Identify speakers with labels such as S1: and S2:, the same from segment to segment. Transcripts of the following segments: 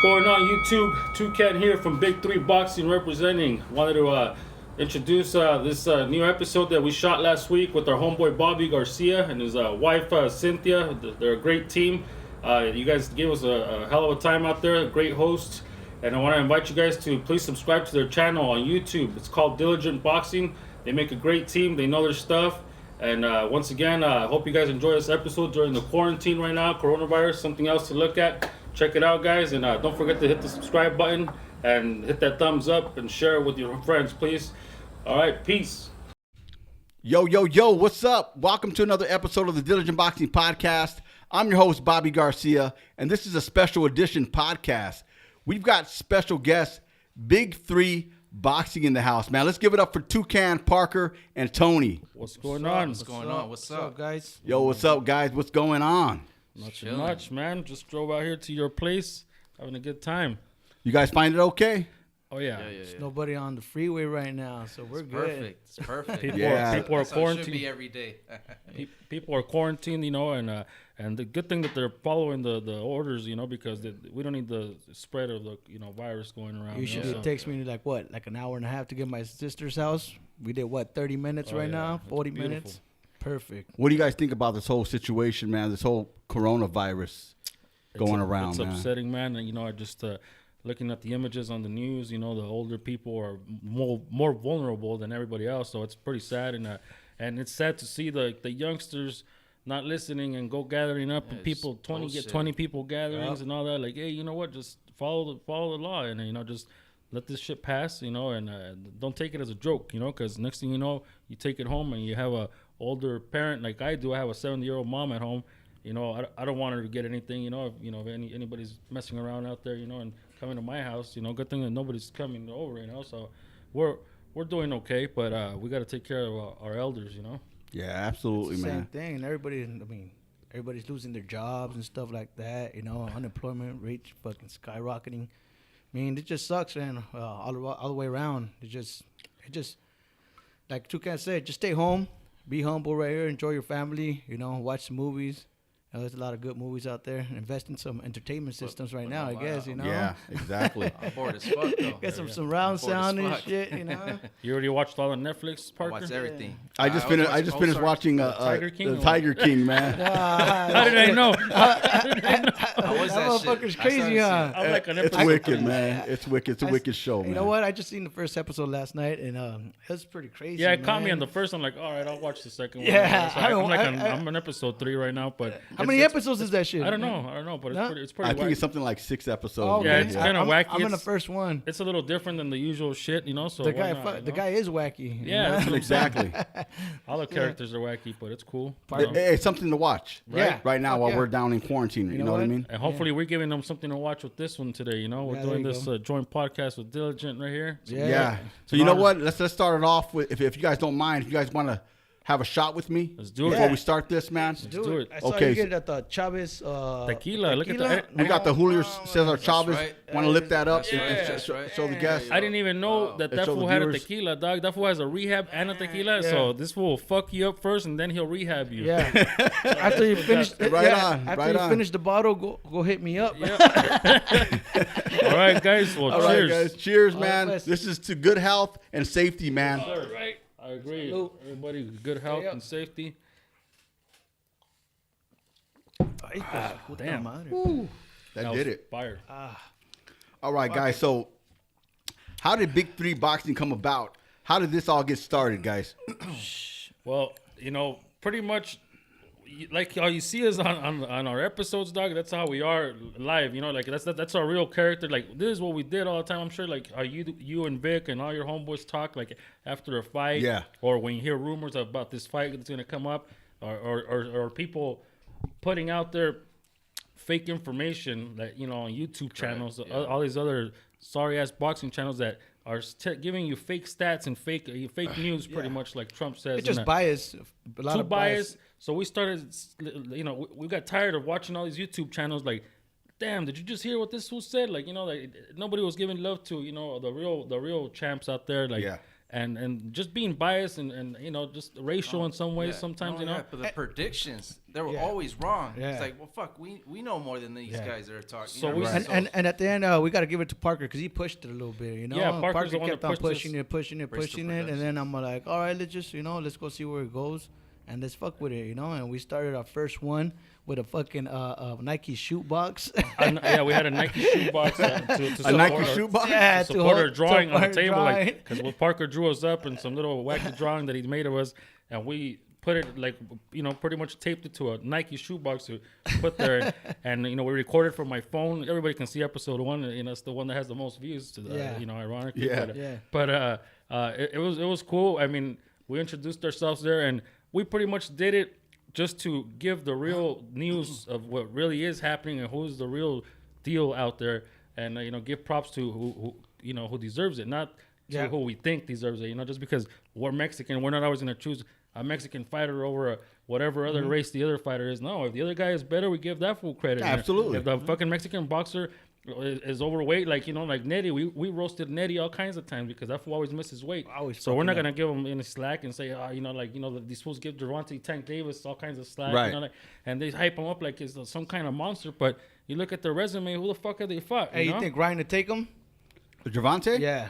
S1: going on, YouTube? Toucan here from Big 3 Boxing representing. Wanted to introduce this new episode that we shot last week with our homeboy Bobby Garcia and his wife Cynthia. They're a great team. You guys gave us a hell of a time out there, great hosts. And I want to invite you guys to please subscribe to their channel on YouTube. It's called Diligent Boxing. They make a great team. They know their stuff. And once again, I hope you guys enjoy this episode during the quarantine right now, coronavirus, something else to look at. Check it out, guys, and don't forget to hit the subscribe button and hit that thumbs up and share it with your friends, please. All right, peace.
S2: Yo, what's up? Welcome to another episode of the Diligent Boxing Podcast. I'm your host, Bobby Garcia, and this is a special edition podcast. We've got special guests, Big 3 Boxing in the house, man. Let's give it up for Toucan, Parker, and Tony.
S1: What's going on?
S3: What's up, guys?
S2: Yo, what's up, guys? What's going on?
S1: Nothing much, man. Just drove out here to your place, having a good time.
S2: You guys find it okay?
S1: Oh, yeah.
S3: There's
S4: nobody on the freeway right now, so we're good.
S3: It's perfect.
S1: People are
S3: That's how it should
S1: quarantined.
S3: be every day.
S1: People are quarantined, and the good thing that they're following the orders, because we don't need the spread of the virus going around.
S4: Usually it takes me like an hour and a half to get my sister's house. We did 30 minutes now, 40 minutes. Perfect.
S2: What do you guys think about this whole situation, man? This whole coronavirus going around,
S1: it's
S2: man.
S1: It's upsetting, man. And, I just looking at the images on the news, the older people are more vulnerable than everybody else. So it's pretty sad. And it's sad to see the youngsters not listening and go gathering up and people 20 people gatherings and all that. Like, hey, you know what? Just follow the law and just let this shit pass. And don't take it as a joke. Because next thing you know, you take it home and you have a older parent like I do. I have a 70-year-old mom at home. I don't want her to get anything. If anybody's messing around out there, and coming to my house, good thing that nobody's coming over. So we're doing okay, but we got to take care of our elders.
S2: Yeah, absolutely, man.
S4: Same thing. And everybody's losing their jobs and stuff like that. Unemployment rates fucking skyrocketing. It just sucks, man. All the way around. It just like Toucan said, just stay home, be humble right here, enjoy your family. Watch some movies. There's a lot of good movies out there. Invest in some entertainment systems right now, I guess,
S2: Yeah, exactly.
S3: I'm bored as fuck, though.
S4: Get some surround sound and shit,
S1: You already watched all the Netflix, Parker?
S3: I watch everything.
S2: I just finished watching
S1: Tiger King,
S2: the Tiger King, man.
S1: How did I know?
S3: That
S4: motherfucker's crazy, huh?
S1: I'm like an
S2: It's
S1: episode
S2: wicked,
S1: 3.
S2: man. It's wicked. It's a wicked show, man.
S4: You know what? I just seen the first episode last night, and it was pretty crazy.
S1: Yeah, it caught me
S4: man.
S1: on the first. I'm like, all right, I'll watch the second one.
S4: Yeah,
S1: So I'm on episode 3 right now, but
S4: How many episodes is that shit?
S1: I don't know, but it's pretty.
S2: I think
S1: wacky.
S2: it's something like 6 episodes.
S4: Oh, okay.
S1: Yeah, it's kind of wacky.
S4: I'm in the
S1: It's-
S4: first one.
S1: It's a little different than the usual shit, So
S4: The
S1: why
S4: guy,
S1: not,
S4: the guy is wacky.
S1: Yeah, that's what I'm
S2: Exactly.
S1: all the characters are wacky, but it's cool.
S2: Hey, it's something to watch.
S4: Yeah.
S2: Right now,
S4: Fuck
S2: while
S4: yeah.
S2: we're down in quarantine. You know what I mean?
S1: And hopefully we're giving them something to watch with this one today. We're
S4: Yeah,
S1: doing
S4: there you
S1: this
S4: go.
S1: joint podcast with Diligent right here.
S2: Yeah. So you know what? Let's start it off with, if you guys don't mind, if you guys want to have a shot with me.
S1: Let's do it.
S2: Before we start this, man.
S1: do it.
S4: I saw
S2: Okay,
S4: you get it at the Chavez.
S1: Tequila. Look at that.
S2: We got the Julio Cesar Chavez.
S3: right.
S2: Want to lift that up
S3: That's
S2: and
S3: right.
S2: sh-
S3: That's
S2: sh-
S3: right.
S2: show the guests?
S1: I didn't even know that
S2: Show the
S1: fool had a
S2: viewers.
S1: tequila, dog. That fool has a rehab and a tequila. So this fool will fuck you up first, and then he'll rehab you.
S4: Yeah. After you finish, After you finish the bottle, go hit me up.
S1: All right, guys. Well,
S2: All right,
S1: cheers.
S2: guys. Cheers,
S4: All
S2: man.
S4: right,
S2: This is to good health and safety, man.
S1: All right. I agree.
S4: Salute.
S1: Everybody, good health and safety. Damn.
S2: That
S1: was
S2: did it.
S1: Fire.
S2: All right, guys. So how did Big 3 Boxing come about? How did this all get started, guys?
S1: Well, pretty much like how you see us on our episodes, dog. That's how we are live. Like that's our real character. Like this is what we did all the time. I'm sure like how you and Vic and all your homeboys talk like after a fight.
S2: Yeah.
S1: Or when you hear rumors about this fight that's gonna come up, or people putting out their fake information that on YouTube channels, all these other sorry ass boxing channels that are giving you fake stats and fake news, pretty much like Trump says.
S4: It's just bias. A lot
S1: Too
S4: of bias.
S1: biased. So we started, we got tired of watching all these YouTube channels. Like, damn, did you just hear what this fool said? Like, like nobody was giving love to, the real champs out there. Like,
S2: Yeah.
S1: and just being biased and you know just racial in some ways sometimes, you know.
S3: But the predictions, they were always wrong.
S4: Yeah.
S3: It's like, well, fuck, we know more than these guys that are talking.
S1: So
S3: you know?
S1: we-
S4: And at the end, we got to give it to Parker because he pushed it a little bit, you know.
S1: Yeah, Parker's the one
S4: kept
S1: that
S4: on
S1: pushed
S4: pushing it, and then I'm like, all right, let's just, you know, let's go see where it goes, and let's fuck with it, you know. And we started our first one with a fucking Nike shoe box.
S1: Yeah, we had a Nike shoe box to
S2: A Nike
S1: support our-
S2: shoe box?
S4: Yeah,
S1: to support our drawing on the
S4: support
S1: table,
S4: drawing.
S1: like because Parker drew us up and some little wacky drawing that he made of us, and we put it like, you know, pretty much taped it to a Nike shoe box to put there, and you know, we recorded from my phone. Everybody can see episode 1, and it's the one that has the most views. To the, you know, ironically,
S2: Yeah.
S1: but it was cool. I mean, we introduced ourselves there, and we pretty much did it just to give the real news of what really is happening and who's the real deal out there, and you know, give props to who you know who deserves it, not to who we think deserves it. You know, just because we're Mexican, we're not always gonna choose a Mexican fighter over whatever other race the other fighter is. No, if the other guy is better, we give that full credit.
S2: Absolutely.
S1: If the fucking Mexican boxer is overweight, like, you know, like Nettie, we roasted Nettie all kinds of times because that fool always misses weight. So we're not gonna give him any slack and say, you know, like, you know, these fools give Gervonta Tank Davis all kinds of slack,
S2: Right.
S1: you know, like, and they hype him up like he's some kind of monster. But you look at their resume, who the fuck have they fought?
S4: Hey, you
S1: know?
S4: think Ryan to take him?
S2: Javante?
S4: Yeah.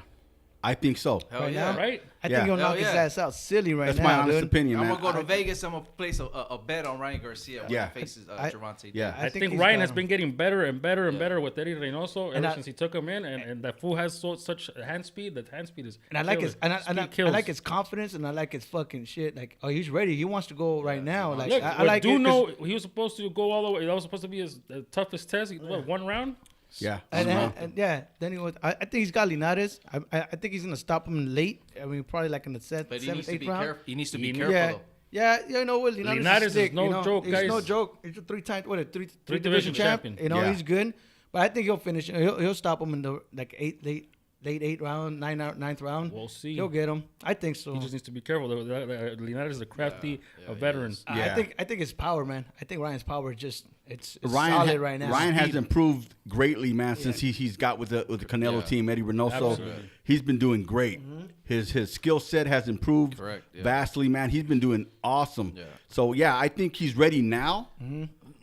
S2: I think so.
S3: Hell
S4: Right
S3: yeah.
S4: now?
S1: Right?
S4: I
S2: Yeah.
S4: think he'll
S3: Hell
S4: knock his
S3: yeah.
S4: ass out silly right
S2: That's
S4: now,
S2: my honest
S4: dude.
S2: opinion,
S3: I'm
S2: man.
S3: gonna go to Vegas. I'm gonna place a bet on Ryan Garcia when
S2: Yeah.
S3: he faces
S4: I-
S3: Gervonta.
S2: Yeah.
S1: I think
S4: he's
S1: Ryan
S4: got
S1: has
S4: him.
S1: been getting better and better and better with Eddie Reynoso ever
S4: I-
S1: since he took him in, and that fool has such hand speed. That hand speed is
S4: And I like
S1: killer.
S4: his and I
S1: Speed kills.
S4: like his confidence, and I like his fucking shit. Like, oh, he's ready. He wants to go right now. Like,
S1: Look,
S4: I
S1: what
S4: like
S1: do
S4: it 'cause-
S1: know he was supposed to go all the way. That was supposed to be his toughest test. What, 1 round?
S2: Yeah.
S4: Then he was. I think he's got Linares. I think he's gonna stop him late. I mean, probably like in the
S3: But he needs
S4: seventh,
S3: to
S4: eighth
S3: be
S4: round.
S3: careful. He needs to be
S1: He-
S3: careful
S4: Yeah,
S3: though.
S4: yeah, you know what? Linares,
S1: Linares is
S4: slick,
S1: no
S4: you know?
S1: joke,
S4: He's
S1: guys.
S4: no joke. He's a three
S1: Three
S4: division
S1: division
S4: champ.
S1: champion.
S4: You know,
S2: Yeah.
S4: he's good. But I think he'll finish. He'll stop him in the like late 8th round, ninth round.
S1: We'll see.
S4: He'll get him. I think so.
S1: He just needs to be careful. Linares is a crafty veteran.
S2: Yeah.
S4: I think his power, man. I think Ryan's power is just it's
S2: Ryan
S4: solid right now.
S2: Ryan has improved greatly, man, since he's got with the Canelo team, Eddie Reynoso.
S1: Absolutely.
S2: He's been doing great. His skill set has improved
S3: Correct, yeah.
S2: vastly, man. He's been doing awesome.
S3: Yeah.
S2: So yeah, I think he's ready now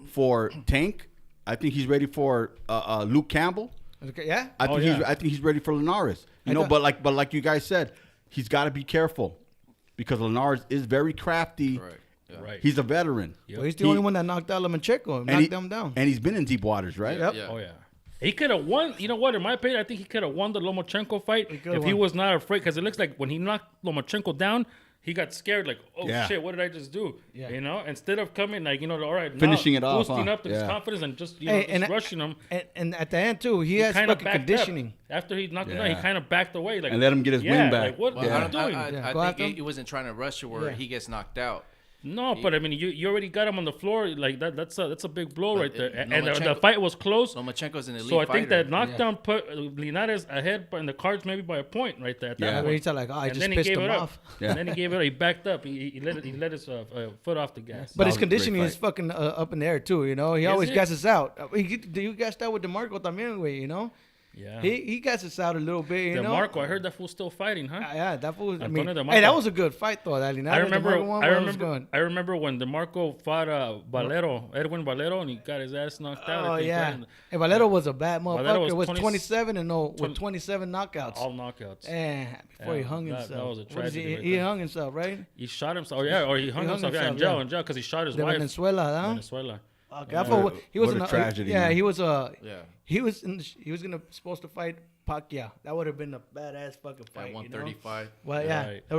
S2: for Tank. I think he's ready for Luke Campbell.
S4: Okay, yeah.
S2: I think
S1: yeah.
S2: he's ready for Linares. You
S4: I
S2: know,
S4: thought-
S2: but like you guys said, he's got to be careful because Linares is very crafty.
S3: Correct. Yeah.
S1: Right.
S2: He's a veteran.
S4: Well, he's the
S2: He-
S4: only one that knocked out Lomachenko,
S2: And
S4: knocked
S2: he-
S4: them down.
S2: And he's been in deep waters, right?
S4: Yep.
S3: Yeah.
S1: Oh yeah. He could have won. You know what? In my opinion, I think he could have won the Lomachenko fight
S4: could've
S1: if he
S4: won.
S1: was not afraid. Because it looks like when he knocked Lomachenko down, he got scared. Like, oh
S2: Yeah.
S1: shit, what did I just do?
S4: Yeah.
S1: You know, instead of coming like, you know, all right,
S2: Finishing
S1: now,
S2: it off,
S1: boosting
S2: huh?
S1: up his
S2: Yeah.
S1: confidence and just, you know,
S4: Hey,
S1: just
S4: and-
S1: rushing him.
S4: And at the end too, he has
S1: Kind of
S4: fucking
S1: backed
S4: conditioning.
S1: up. After he knocked him down, he
S2: Yeah.
S1: kind of backed away, like,
S2: And let him get his win back.
S1: Like, what
S3: Well,
S1: are
S2: Yeah.
S1: you doing?
S3: I
S4: Go
S3: think
S4: after him?
S3: he wasn't trying to rush it where
S4: Yeah.
S3: he gets knocked out.
S1: No, but I mean, you already got him on the floor. Like that's a big blow right there. And the
S3: Lomachenko-
S1: fight was close.
S3: Lomachenko's an elite
S1: So I think
S3: fighter.
S1: that knockdown put Linares ahead in the cards maybe by a point right there. At that
S2: Yeah.
S1: point.
S4: Where he's like, oh, I
S1: And
S4: just
S1: then he
S4: pissed
S1: gave
S4: him
S1: it up.
S4: off.
S2: Yeah.
S1: And then he gave it up. He backed up. He let his foot off the gas.
S4: But his
S2: was a great
S4: conditioning is
S2: fight.
S4: fucking up in the air too. You know, he always
S1: it?
S4: gasses out. You gassed out with DeMarco también, güey. You know,
S1: Yeah.
S4: he gasses out a little bit. You know,
S1: DeMarco, I heard that fool's still fighting, huh?
S4: Yeah, that fool. I
S1: Antonio
S4: mean,
S1: DeMarco.
S4: hey, that was a good fight though. That Linares,
S1: I remember.
S4: DeMarco one, was good.
S1: I remember when DeMarco fought Edwin Valero, and he got his ass knocked out.
S4: Oh
S1: I think,
S4: yeah,
S1: right?
S4: hey, Valero was a bad
S1: Valero
S4: motherfucker.
S1: was
S4: It was
S1: 20
S4: 27 and no with
S1: 20
S4: 27 knockouts.
S1: All knockouts.
S4: Before he
S1: Yeah,
S4: hung
S1: that
S4: himself.
S1: was a
S4: What is
S1: tragedy
S4: he?
S1: right
S4: He
S1: there.
S4: hung himself, right?
S1: He shot himself. Yeah, or he hung himself. Yeah, in
S4: himself,
S1: jail, because he shot his
S4: De
S1: wife.
S4: Venezuela, huh?
S1: Venezuela.
S4: Okay, I thought he was
S2: What a
S4: in
S2: tragedy,
S4: Yeah,
S2: man.
S4: he was
S3: Yeah.
S4: he was supposed to fight Pacquiao. That would have been a badass fucking fight.
S3: At
S4: You know?
S3: 135.
S4: Well, yeah,
S1: Right.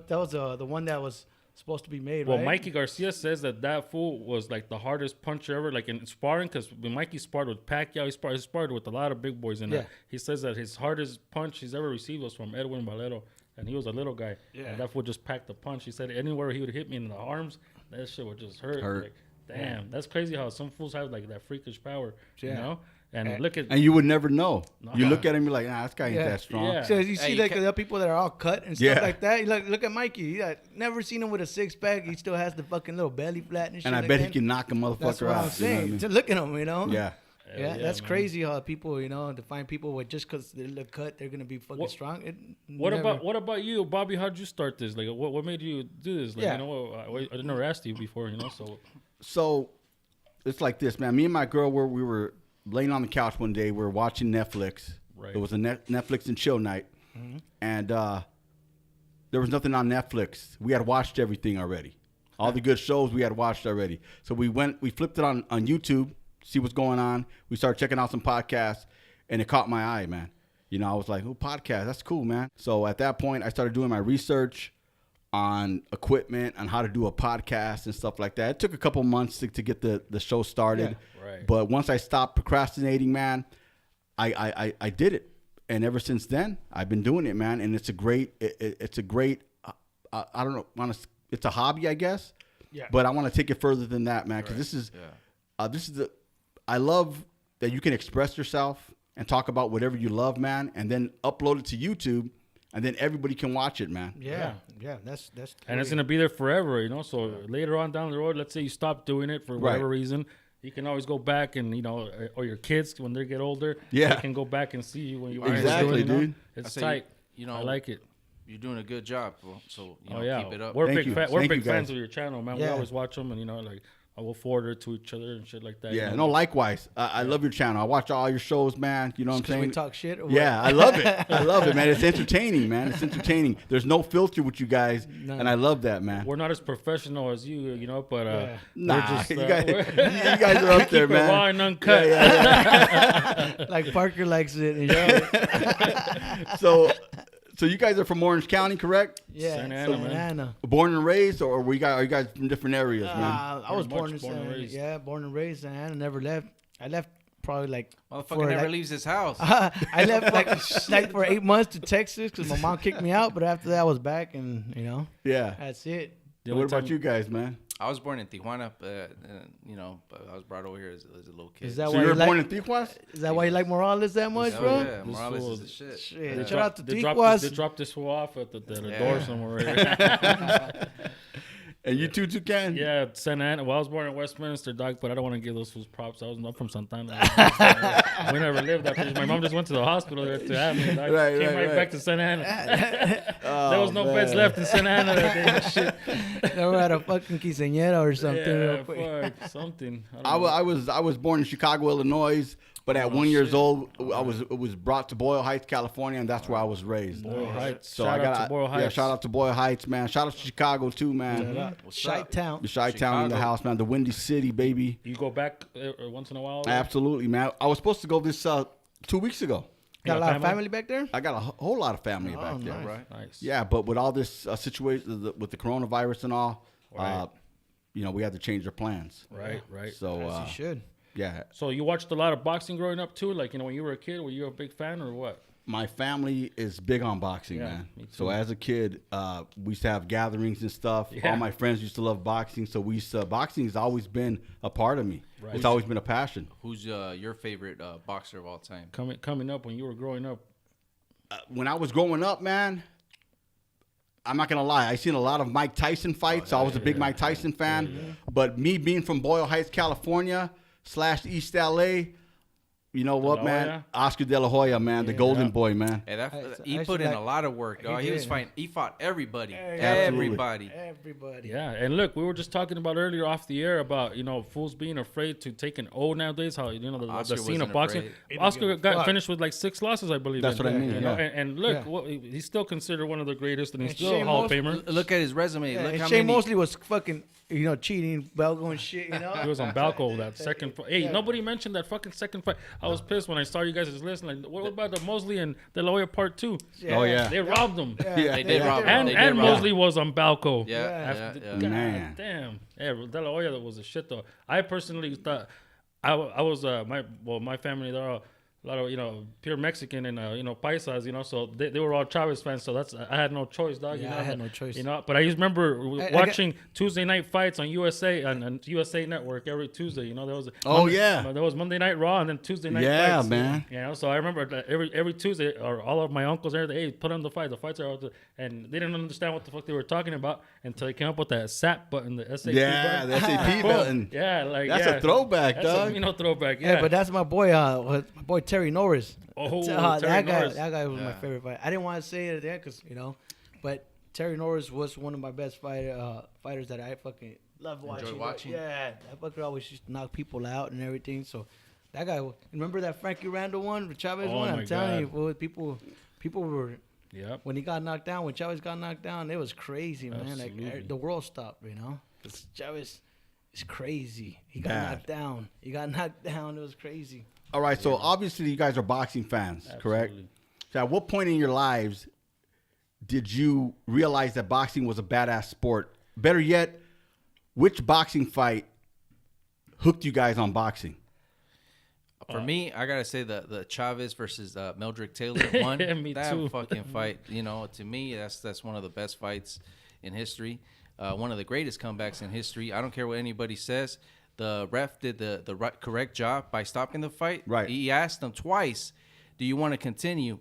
S4: that was the one that was supposed to be made.
S1: Well,
S4: right?
S1: Mikey Garcia says that fool was like the hardest puncher ever, like in sparring, because when Mikey sparred with Pacquiao, he sparred with a lot of big boys. And
S4: Yeah.
S1: he says that his hardest punch he's ever received was from Edwin Valero, and he was a little guy.
S4: Yeah.
S1: And that fool just packed the punch. He said anywhere he would hit me in the arms, that shit would just hurt. Like, damn, that's crazy how some fools have like that freakish power, you
S4: Yeah.
S1: know? And look at
S2: And you would never know.
S1: No.
S2: You look at him, you're like, this guy ain't
S4: Yeah.
S2: that strong.
S1: Yeah.
S4: So you see
S3: Hey,
S4: like the people that are all cut and stuff
S2: Yeah.
S4: like that. You look at Mikey. You never seen him with a 6-pack. He still has the fucking little belly flat and shit.
S2: And I
S4: like
S2: bet
S4: that.
S2: he can knock a
S4: That's
S2: motherfucker
S4: what I'm
S2: out. You know
S4: saying.
S2: what I mean?
S4: To look at him, you know.
S2: Yeah.
S4: Yeah,
S1: yeah,
S4: that's
S1: man.
S4: crazy how people, to find people with just because they look cut, they're gonna be fucking strong.
S1: What about you, Bobby? How'd you start this? Like, what made you do this? Like,
S4: Yeah.
S1: you know, I never asked you before, you know.
S2: So it's like this, man. Me and my girl we were laying on the couch one day. We were watching Netflix.
S1: Right.
S2: It was a Netflix and chill night, and there was nothing on Netflix. We had watched everything already. All the good shows we had watched already. So we flipped it on YouTube, see what's going on. We started checking out some podcasts, and it caught my eye, man. You know, I was like, oh, podcast, that's cool, man. So at that point, I started doing my research on equipment, on how to do a podcast and stuff like that. It took a couple months to get the show started.
S1: Yeah, right.
S2: But once I stopped procrastinating, man, I did it. And ever since then, I've been doing it, man. And it's a great, I don't know, it's a hobby, I guess.
S4: Yeah.
S2: But I want to take it further than that, man, because this is I love that you can express yourself and talk about whatever you love, man, and then upload it to YouTube, and then everybody can watch it, man.
S4: Yeah. That's.
S1: And it's gonna be there forever, you know. So later on down the road, let's say you stop doing it for whatever reason, you can always go back and or your kids when they get older, they can go back and see you when you were
S2: Exactly,
S1: doing,
S2: dude.
S1: It's tight. I like it.
S3: You're doing a good job, bro. So keep it up.
S1: We're
S2: Thank
S1: big
S2: you.
S1: we're
S2: Thank
S1: big
S2: you, guys.
S1: fans of your channel, man. We
S4: Yeah.
S1: always watch them, and like I will forward it to each other and shit like that.
S2: Yeah,
S1: you
S2: no,
S1: know?
S2: likewise. I love your channel. I watch all your shows, man. You know what I'm
S4: Because
S2: saying?
S4: we talk shit. Or what?
S2: Yeah, I love it. I love it, man. It's entertaining, man. It's entertaining. There's no filter with you guys, and I love that, man.
S1: We're not as professional as you, but
S4: Yeah.
S2: Nah,
S1: we're just,
S2: you guys
S1: we're-
S2: you guys are up there,
S1: keep it raw
S2: man.
S1: and uncut.
S4: Like Parker likes it. And
S2: So you guys are from Orange County, correct?
S4: yeah.
S1: Santa Ana,
S4: Santa
S1: man.
S4: Ana.
S2: Born and raised, or are you guys from different areas, man?
S4: I was
S1: Pretty
S4: born in
S1: much born and
S4: Santa Ana.
S1: raised.
S4: Yeah, born and raised. And I never left. I left probably like
S3: Motherfucker never leaves his house.
S4: I left like for 8 months to Texas because my mom kicked me out. But after that, I was back, and
S2: Yeah.
S4: that's it.
S1: The
S2: What
S1: only
S2: about
S1: time-
S2: you guys, man?
S3: I was born in Tijuana, but I was brought over here as a little kid.
S4: Is that
S2: So
S4: why
S2: you
S4: you
S2: were
S4: like?
S2: born in Tijuas?
S4: Is that why you like Morales that much,
S3: Oh,
S4: bro?
S3: yeah,
S1: This
S3: Morales
S1: fool
S3: is the
S1: is-
S3: shit.
S4: Shit,
S3: Yeah.
S4: shout out to
S1: They
S4: Tijuas.
S1: dropped this fool off at the door
S3: Yeah.
S1: somewhere.
S2: And you too, Toucan?
S1: Yeah, Santa Ana. Well, I was born in Westminster, dog, but I don't want to give those fools props. I was not from Santana. We never lived after. My mom just went to the hospital there to have me. Dog.
S2: Right,
S1: Came
S2: right.
S1: back to Santa Ana. There was no
S2: man.
S1: beds left in Santa Ana that day. and Shit.
S4: They were at a fucking quinceañera or something.
S1: Yeah,
S4: real quick.
S1: fuck, something.
S2: I was born in Chicago, Illinois, but at 1 years old, I was brought to Boyle Heights, California, and that's where I was raised.
S1: Boyle Heights.
S2: So
S1: Shout
S2: I
S1: out
S2: got
S1: to Boyle Heights.
S2: Yeah, shout out to Boyle Heights, man. Shout out to Chicago too, man.
S3: What's
S4: Shite
S3: up?
S4: Town.
S2: The Chi-Town in the
S3: Chicago.
S2: house, man. The Windy City, baby.
S1: You go back once in a while?
S2: Absolutely, man. I was supposed to go this 2 weeks ago.
S4: Got a
S1: got
S4: lot of
S1: family?
S4: family back there?
S2: I got a whole lot of family
S4: Oh,
S2: back there.
S4: nice.
S3: Right.
S1: Nice.
S2: Yeah, but with all this situation with the coronavirus and all,
S1: Right.
S2: we had to change our plans.
S1: Right, right.
S2: So
S4: As you should.
S2: yeah,
S1: So you watched a lot of boxing growing up too? Like, when you were a kid, were you a big fan or what?
S2: my family is big on boxing,
S1: Yeah,
S2: man.
S1: me
S2: So
S1: too.
S2: as a kid, we used to have gatherings and stuff.
S1: Yeah.
S2: All my friends used to love boxing, so boxing has always been a part of me.
S1: Right.
S2: It's always been a passion.
S3: Who's your favorite boxer of all time?
S1: Coming up when you were growing up.
S2: When I was growing up, man, I'm not gonna lie. I seen a lot of Mike Tyson fights. So I was a big Mike Tyson fan. But me being from Boyle Heights, California / East LA, you know what,
S1: La
S2: man?
S1: Hoya?
S2: Oscar De La Hoya, man, the Golden Boy, man.
S3: Hey, he
S4: I
S3: put
S4: used
S3: in
S4: to
S3: a lot of work, dog. He was
S4: did.
S3: fighting. He fought everybody.
S2: Absolutely.
S3: Everybody.
S4: Everybody.
S1: Yeah, and look, we were just talking about earlier off the air about fools being afraid to take an O nowadays. How the
S3: Oscar
S1: scene of
S3: wasn't
S1: boxing.
S3: afraid.
S4: He didn't
S1: Oscar
S4: give a
S1: got
S4: fuck.
S1: finished with like 6 losses, I believe.
S2: That's what I mean, yeah.
S1: And look,
S4: Yeah.
S1: he's still considered one of the greatest, and he's
S4: And
S1: still a
S4: Shane
S1: Hall of
S4: Mosley-
S1: Famer.
S3: Look at his resume.
S4: Yeah,
S3: Look
S4: and
S3: how
S4: Shane
S3: many.
S4: Mosley was fucking, cheating, Belgo and shit,
S1: He was on Balco that second fight. Hey,
S4: Yeah.
S1: nobody mentioned that fucking second fight. I was pissed when I saw you guys' list. Like, what about the Mosley and De La Hoya part 2?
S2: Oh, yeah.
S1: They robbed him.
S2: Yeah.
S3: They did rob him.
S1: And
S3: They did rob him.
S1: Mosley was on Balco.
S3: Yeah,
S1: After-
S3: yeah,
S1: God
S3: yeah.
S2: Man.
S1: damn. Yeah, De La Hoya was a shit though. I personally thought I was my family, they're all a lot of pure Mexican and paisas, so they were all Chavez fans. So I had no choice, dog.
S4: Yeah, I had no choice.
S1: But I just remember watching Tuesday night fights on USA and USA Network every Tuesday. There was there was Monday Night Raw and then Tuesday night fights.
S2: Yeah, man.
S1: So I remember that every Tuesday, or all of my uncles there, hey, put on the fight. The fights are out, and they didn't understand what the fuck they were talking about until they came up with that SAP button, the SAP button.
S2: The SAP button.
S1: Yeah,
S2: that's a throwback,
S1: dog.
S2: That's
S1: a throwback. Yeah,
S4: but that's my boy. My boy Terry Norris.
S1: Oh,
S4: that
S1: Terry
S4: guy.
S1: Norris.
S4: That guy was my favorite fighter. I didn't want to say it there because but Terry Norris was one of my best fighters that I fucking love watching.
S3: Enjoy watching.
S4: Yeah, that fucker always used to knock people out and everything. So that guy. Remember that Frankie Randall one, the Chavez one? I'm telling you, boy, people were.
S1: Yep.
S4: When he got knocked down, when Chavez got knocked down, it was crazy, man.
S1: Absolutely.
S4: Like the world stopped, 'Cause Chavez is crazy. He got knocked down. It was crazy.
S2: All right, so obviously you guys are boxing fans, correct?
S1: Absolutely.
S2: So at what point in your lives did you realize that boxing was a badass sport? Better yet, which boxing fight hooked you guys on boxing?
S3: For me, I gotta say the Chavez versus Meldrick Taylor one.
S1: Me
S3: that
S1: too.
S3: fucking fight, to me, that's one of the best fights in history. One of the greatest comebacks in history. I don't care what anybody says. The ref did the correct job by stopping the fight.
S2: Right.
S3: He asked him twice, "Do you want to continue?"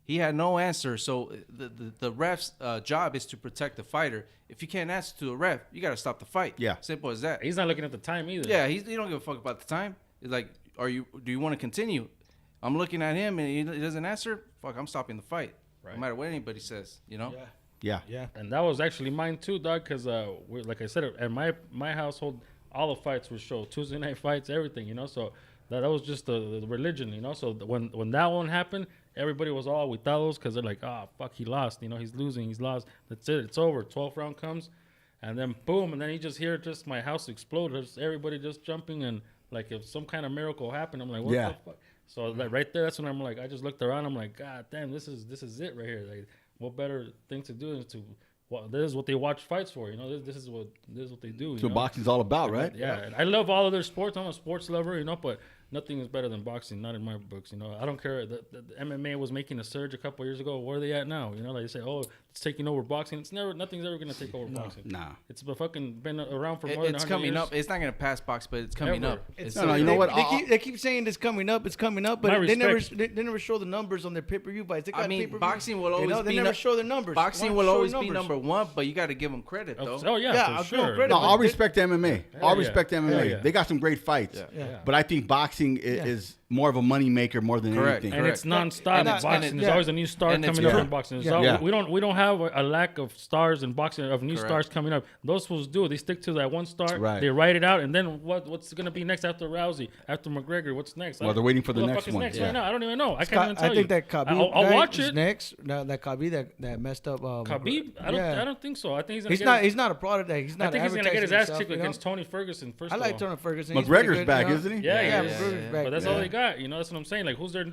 S3: He had no answer. So the ref's job is to protect the fighter. If you can't answer to a ref, you got to stop the fight.
S2: Yeah.
S3: Simple as that.
S1: He's not looking at the time either.
S3: Yeah, he don't give a fuck about the time. It's like, do you want to continue? I'm looking at him and he doesn't answer. Fuck, I'm stopping the fight.
S1: Right.
S3: No matter what anybody says,
S2: Yeah.
S1: And that was actually mine too, dog. Because like I said, at my household, all the fights were show Tuesday night fights, everything. So that was just the religion. So when that one happened, everybody was all aguitados because they're like, oh fuck, he lost. He's losing, he's lost. That's it, it's over. 12th round comes, and then boom, and then you just hear my house explode. There's everybody just jumping, and like if some kind of miracle happened, I'm like, what the fuck? So like right there, that's when I'm like, I just looked around. I'm like, God damn, this is it right here. Like, what better thing to do is to. Well, this is what they watch fights for, This is what they do.
S2: So boxing's all about, right?
S1: Yeah, and I love all other sports. I'm a sports lover, but nothing is better than boxing. Not in my books, I don't care. The MMA was making a surge a couple of years ago. Where are they at now? Like they say, oh, it's taking over boxing. Nothing's ever gonna take over boxing.
S2: Nah.
S1: It's been around for more than 100
S3: it's coming
S1: years.
S3: up. It's not gonna pass box, but it's coming
S1: Ever.
S3: up.
S2: You know what?
S4: They keep saying it's coming up, but they never show the numbers on their pay-per-view fights. They got pay-per-view.
S3: Boxing will always
S4: they
S3: be
S4: never show the numbers.
S3: Boxing will always be number one, but you got to give them credit though.
S1: Oh yeah,
S4: I'll
S1: for
S4: give them
S1: sure.
S4: credit.
S2: No, I'll respect MMA. I'll respect MMA.
S1: Hell yeah.
S2: They got some great fights.
S1: Yeah.
S2: But I think boxing is more of a money maker more than
S3: Correct.
S2: anything.
S1: And it's nonstop. Boxing. There's always a new star
S3: and it's
S1: coming up
S3: pure.
S1: in boxing.
S2: Yeah.
S1: We don't have a lack of stars in boxing, of new
S3: Correct.
S1: stars coming up. Those fools do. They stick to that one star.
S2: Right.
S1: They write it out, and then what's going to be next after Rousey, after McGregor? What's next?
S2: Well, they're waiting for the
S1: Who
S2: next
S1: fuck is
S2: one.
S1: next
S2: Yeah.
S1: right now? I don't even know. I can't even tell
S4: I think
S1: you.
S4: that Khabib
S1: I'll
S4: guy
S1: watch
S4: is
S1: it.
S4: next. That Khabib that messed up.
S1: Khabib? I don't think so. I think
S4: He's not a product. He's not.
S1: I think he's gonna get his ass kicked
S4: advertising
S1: against Tony Ferguson first.
S4: I
S1: of
S4: like
S1: all.
S4: Tony Ferguson.
S2: McGregor's back, isn't he?
S1: Yeah,
S4: McGregor's back.
S1: But that's all they got. That's what I'm saying. Like, who's their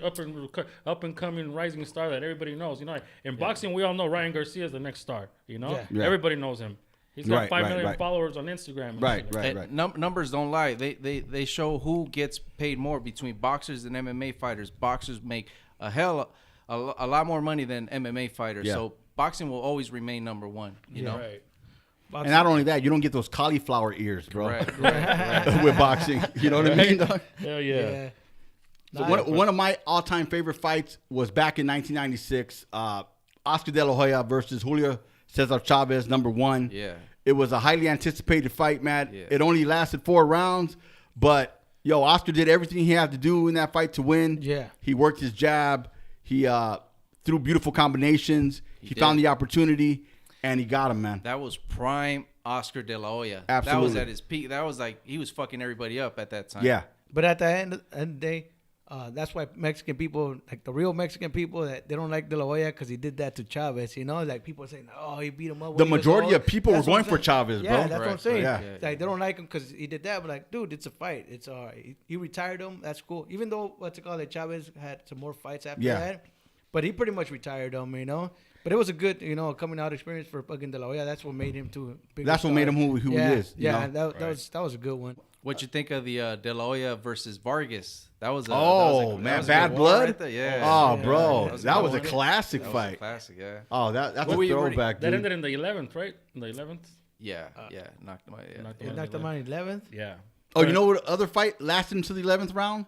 S1: up and coming rising star that everybody knows? In boxing, we all know Ryan Garcia is the next star.
S2: Yeah.
S1: Everybody knows him. He's got
S2: Right,
S1: 5
S2: right,
S1: million
S2: right.
S1: followers on Instagram. and
S2: Right,
S1: shit like
S2: right,
S1: that.
S2: right.
S3: Numbers don't lie. They show who gets paid more between boxers and MMA fighters. Boxers make a lot more money than MMA fighters.
S2: Yeah.
S3: So boxing will always remain number one. You know.
S1: Right.
S2: And not only that, you don't get those cauliflower ears, bro,
S3: Right.
S2: with boxing. You know what I mean? dog?
S1: Hell yeah.
S2: So one of my all-time favorite fights was back in 1996, Oscar De La Hoya versus Julio Cesar Chavez, number 1.
S3: Yeah.
S2: It was a highly anticipated fight, Matt.
S3: Yeah.
S2: It only lasted 4 rounds, but Oscar did everything he had to do in that fight to win.
S4: Yeah.
S2: He worked his jab. He threw beautiful combinations. He
S3: did.
S2: found the opportunity, and he got him, man.
S3: That was prime Oscar De La Hoya.
S2: Absolutely.
S3: That was at his peak. That was like he was fucking everybody up at that time.
S2: Yeah.
S4: But at the end of the day, that's why Mexican people, like the real Mexican people, that they don't like De La Hoya because he did that to Chavez. Like people are saying, oh, he beat him up.
S2: The majority of people were
S4: That's what
S2: going
S4: I'm
S2: for
S4: saying.
S2: Chavez, bro.
S4: Yeah, that's what I'm
S3: Correct,
S4: saying.
S2: correct.
S3: Yeah.
S4: Like they don't like him because he did that. But like, dude, it's a fight. It's he retired him. That's cool. Even though Chavez had some more fights after that, but he pretty much retired him. But it was a good, coming out experience for fucking De La Hoya. That's what made him too big.
S2: That's what made him who he is.
S4: Yeah,
S2: you know?
S4: that was a good one.
S3: What you think of the De La Hoya versus Vargas? That was a
S2: man,
S3: that was a
S2: Bad
S3: good
S2: Blood.
S3: right there. Yeah.
S2: Oh,
S4: Yeah.
S2: bro,
S3: That
S2: that
S3: was
S2: was a
S3: a good
S2: classic
S3: That was a
S2: fight.
S3: classic. Yeah.
S2: Oh, that's
S3: What
S2: a
S3: were you
S2: throwback,
S1: That
S2: dude.
S1: ended in the 11th, right? In the 11th.
S3: Yeah. Knocked him out. Yeah.
S1: Knocked
S4: He
S1: him
S4: knocked
S1: out
S4: him
S1: in the
S4: out 11th.
S1: Yeah.
S2: Oh, you know what other fight lasted until the 11th round?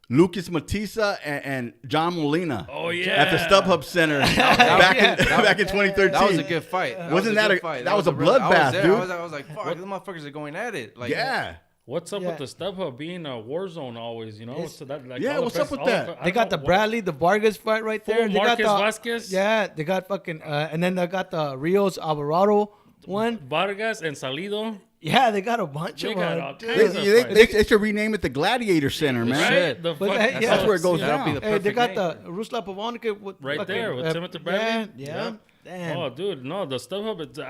S2: Lucas Matissa and John Molina.
S1: Oh yeah.
S2: At the StubHub Center back in 2013.
S3: That was a good fight.
S2: Wasn't that
S3: good
S2: a-
S3: fight?
S2: that was a
S3: real- I
S2: bloodbath,
S3: was there.
S2: dude?
S3: I was like, fuck, these motherfuckers are going at it. Like,
S2: Yeah.
S1: What's up
S4: Yeah.
S1: with the StubHub being a war zone always? You know.
S4: It's-
S1: So that, like,
S2: Yeah,
S1: all the
S2: what's up with
S1: all the-
S2: that?
S1: I
S4: They
S1: don't
S4: got the
S1: know,
S4: Bradley, the Vargas fight right there.
S1: Full
S4: They got
S1: Marquez
S4: the,
S1: Vasquez?
S4: Yeah, they got fucking, and then they got the Rios Alvarado one.
S1: Vargas and Salido.
S4: Yeah, they got a bunch
S1: They
S4: of
S1: got
S4: them.
S1: all
S4: dude.
S1: kinds
S2: They,
S1: of
S2: they should rename it the Gladiator Center, man.
S3: should.
S1: The
S4: But
S1: fuck,
S4: that-
S2: That's where it goes
S3: That'll
S2: down.
S3: be the
S4: Hey, they
S3: perfect
S4: got
S3: name.
S4: the Ruslan Pavonica with
S1: Right
S4: fucking,
S1: there with Timothy Bradley.
S4: Yeah. Damn.
S1: Oh, dude, no, the StubHub.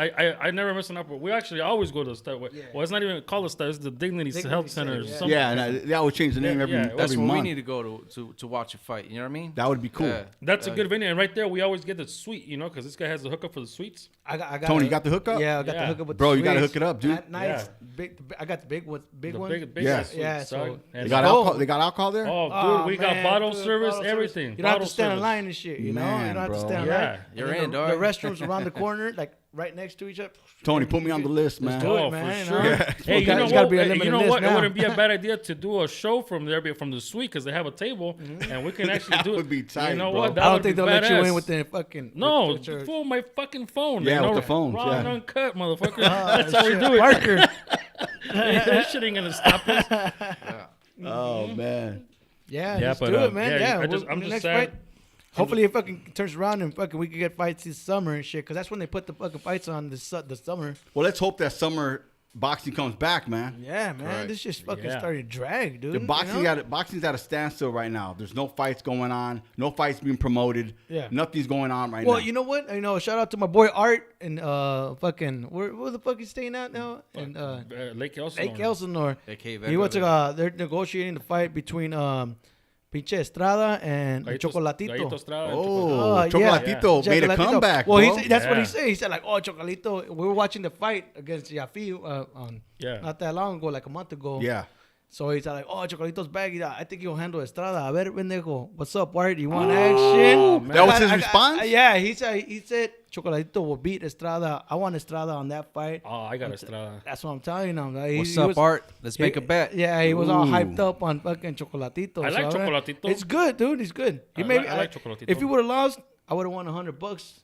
S1: I never miss an opportunity. We actually always go to the StubHub.
S4: Yeah.
S1: Well, it's not even called a StubHub. It's the Dignity
S4: Dignity
S1: Health
S4: Center,
S1: Center. Or
S4: yeah.
S1: something.
S2: Yeah, and they always change the name every
S1: Yeah,
S3: That's
S2: every
S3: where
S2: month.
S3: we need to go to watch a fight. You know what I mean?
S2: That would be cool.
S3: Yeah.
S1: That's a good venue, and right there we always get the suite, you know, because this guy has the hookup for the suites.
S4: I got
S2: Tony, you got the hookup?
S4: Yeah, I got
S1: Yeah.
S4: the hookup with
S2: Bro,
S4: the
S2: you gotta
S4: suites.
S2: hook it up, dude.
S4: Nice.
S1: Yeah.
S4: Big. I got the big one. Big
S1: The
S4: one.
S1: big
S2: Yeah.
S1: ass suites,
S4: Yeah, so-
S1: dog.
S2: They
S1: And
S2: got
S1: so-
S2: alcohol. They got alcohol there.
S1: Oh, dude,
S4: Oh,
S1: we got
S4: man,
S1: bottle
S4: dude,
S1: service,
S4: bottle
S1: everything.
S4: You don't have to
S1: Bottle
S4: stand in
S1: service.
S4: line and shit. You know, you
S2: Man,
S4: don't have to
S2: bro.
S4: stand in
S1: Yeah.
S4: line.
S3: You're
S4: And
S3: in,
S4: the,
S3: dog.
S4: The restrooms around the corner, like right next to each other.
S2: Tony, put me on the list, man.
S4: do it,
S1: Oh,
S4: man,
S1: for sure.
S4: huh?
S2: Yeah.
S1: Hey, you
S4: There's
S1: know
S4: gotta
S1: what?
S4: be a
S1: Hey,
S4: limited
S1: you know
S4: list
S1: what? It
S4: now.
S1: wouldn't be a bad idea to do a show from there, from the suite, because they have a table, and we can actually
S2: That
S1: do it.
S2: would be tight,
S1: You know
S2: bro.
S1: what? That
S4: I don't
S1: would
S4: think
S1: be
S4: they'll let you
S1: badass.
S4: in with the fucking.
S1: No,
S4: with your-
S1: fool, my fucking phone.
S2: Yeah,
S1: you know,
S2: with the phones,
S1: raw
S2: yeah.
S1: and uncut, motherfucker.
S4: Oh,
S1: That's how we
S4: shit.
S1: do it.
S4: Parker.
S1: That shit ain't gonna stop us.
S2: Oh man.
S4: Yeah,
S1: Yeah,
S4: let's
S1: but,
S4: do it, man.
S1: yeah,
S4: Yeah,
S1: I'm just
S4: next
S1: sad.
S4: fight. Hopefully it fucking turns around and fucking we can get fights this summer and shit. Because that's when they put the fucking fights on the summer.
S2: Well, let's hope that summer boxing comes back, man.
S4: Yeah, man.
S3: Correct.
S4: This just fucking
S1: Yeah.
S4: started to drag, dude.
S2: The boxing
S4: you know?
S2: boxing's at a standstill right now. There's no fights going on. No fights being promoted.
S4: Yeah.
S2: Nothing's going on right now.
S4: Well, you know what? You know, shout out to my boy Art and fucking where the fuck is staying at now? And
S1: Lake Elsinore.
S4: Lake Elsinore.
S3: AK
S4: He went to they're negotiating the fight between Pinche Estrada and
S1: Gallito
S4: Chocolatito.
S1: Estrada.
S2: Oh,
S4: yeah.
S2: Chocolatito made a
S4: Chocolatito.
S2: comeback.
S4: Well,
S2: bro.
S4: that's what he
S1: Yeah.
S4: said. He said like, "Oh, Chocolatito." We were watching the fight against Yafi on
S1: Yeah.
S4: not that long ago, like a month ago.
S2: Yeah.
S4: So he's like, "Oh, Chocolato's back. I think he'll handle Estrada. A ver, pendejo. What's up, Ward? You want action?"
S1: man.
S2: That was his response?
S4: Yeah, he said Chocolatito will beat Estrada. I want Estrada on that fight.
S1: Oh, I got Estrada.
S4: That's what I'm telling you now. Like,
S3: What's
S4: he
S3: up,
S4: was-
S3: Art? Let's make a bet.
S4: Yeah, he was all
S2: Ooh.
S4: hyped up on fucking Chocolatito.
S1: I like
S4: so,
S1: Chocolatito.
S4: It's good, dude. He's good. He
S1: I
S4: made
S1: like- I like Chocolatito.
S4: If he would have lost, I would have won $100.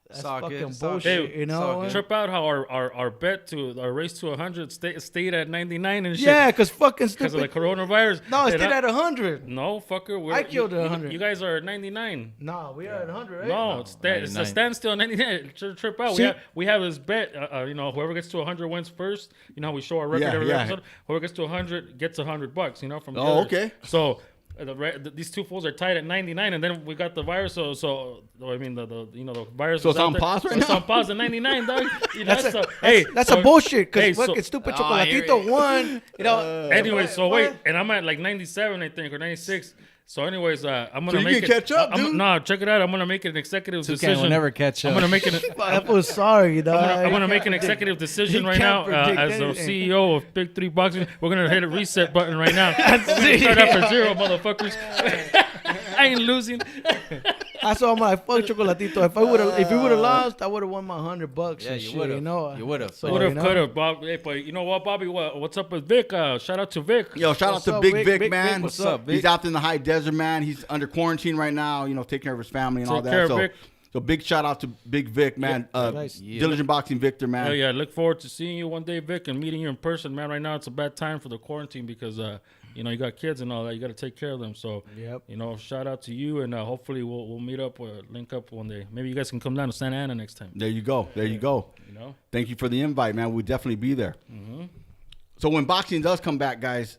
S4: That's
S3: It's all good.
S4: fucking
S3: It's all
S4: bullshit,
S3: good.
S4: you
S3: It's all
S4: know?
S3: good.
S1: Trip out how our bet to our race to 100 stayed at 99 and shit.
S4: Yeah, because fucking
S1: Because of the
S4: stupid.
S1: coronavirus.
S4: No, it
S1: And
S4: stayed
S1: I-
S4: at 100.
S1: No, fucker.
S4: I killed it
S1: you,
S4: 100.
S1: You guys are at 99.
S4: No, we are at 100, right?
S1: No, it's a
S3: 99.
S1: standstill. 99. Trip out.
S4: See?
S1: We have this bet. You know, whoever gets to 100 wins first. You know how we show our record
S2: Yeah,
S1: every
S2: yeah.
S1: episode. Whoever gets to 100 gets $100. You know from. the
S2: Oh,
S1: other.
S2: okay.
S1: So. These two fools are tied at 99, and then we got the virus. So I mean the virus.
S2: So
S1: was
S2: it's
S1: out
S2: on
S1: there.
S2: pause right
S1: So it's
S2: now?
S1: on pause at 99, dog. You know,
S4: That's a bullshit, because
S1: hey, so-
S4: fucking stupid
S3: Oh, here
S4: Chocolatito
S3: it-
S4: won. You know.
S1: Anyway, so wait,
S4: What?
S1: and I'm at like 97, I think, or 96. So, anyways, I'm gonna
S2: So you
S1: make
S2: can
S1: it.
S2: catch up, dude?
S1: No, check it out. I'm gonna make an executive
S3: 2K
S1: decision.
S3: will never catch
S1: I'm
S3: up.
S1: gonna make an.
S4: I was sorry, dog.
S1: I'm gonna make an executive decision
S4: you
S1: right now
S4: can't predict
S1: as the
S4: anything.
S1: CEO of Big Three Boxing. We're gonna hit a reset button right now. We're gonna start off at 0, motherfuckers. I ain't losing.
S4: That's why I'm like, fuck Chocolatito. If he would have lost, I would have won my $100.
S3: Yeah,
S4: and
S3: you
S4: shit,
S3: would've.
S4: You know.
S3: You would've.
S4: So,
S1: Would have,
S4: you know?
S1: could have, Bob. Hey, but you know what, Bobby? What's up with Vic? Shout out to Vic.
S2: Yo, shout
S4: What's
S2: out to
S4: up,
S2: Big
S4: Vic?
S2: Vic,
S4: Big
S2: man.
S4: Vic, what's up,
S2: He's
S3: Vic?
S2: out in the high desert, man. He's under quarantine right now, taking care of his family and all
S1: Take care
S2: that.
S1: of Vic.
S2: So big shout out to Big Vic, man.
S4: nice.
S2: Diligent Boxing Victor, man.
S1: Hell yeah, look forward to seeing you one day, Vic, and meeting you in person, man. Right now, it's a bad time for the quarantine because, you got kids and all that. You got to take care of them. So,
S4: Yep.
S1: shout out to you, and hopefully we'll meet up or link up one day. Maybe you guys can come down to Santa Ana next time.
S2: There you go. There you go.
S1: You know?
S2: Thank you for the invite, man. We'll definitely be there.
S1: Mm-hmm.
S2: So when boxing does come back, guys,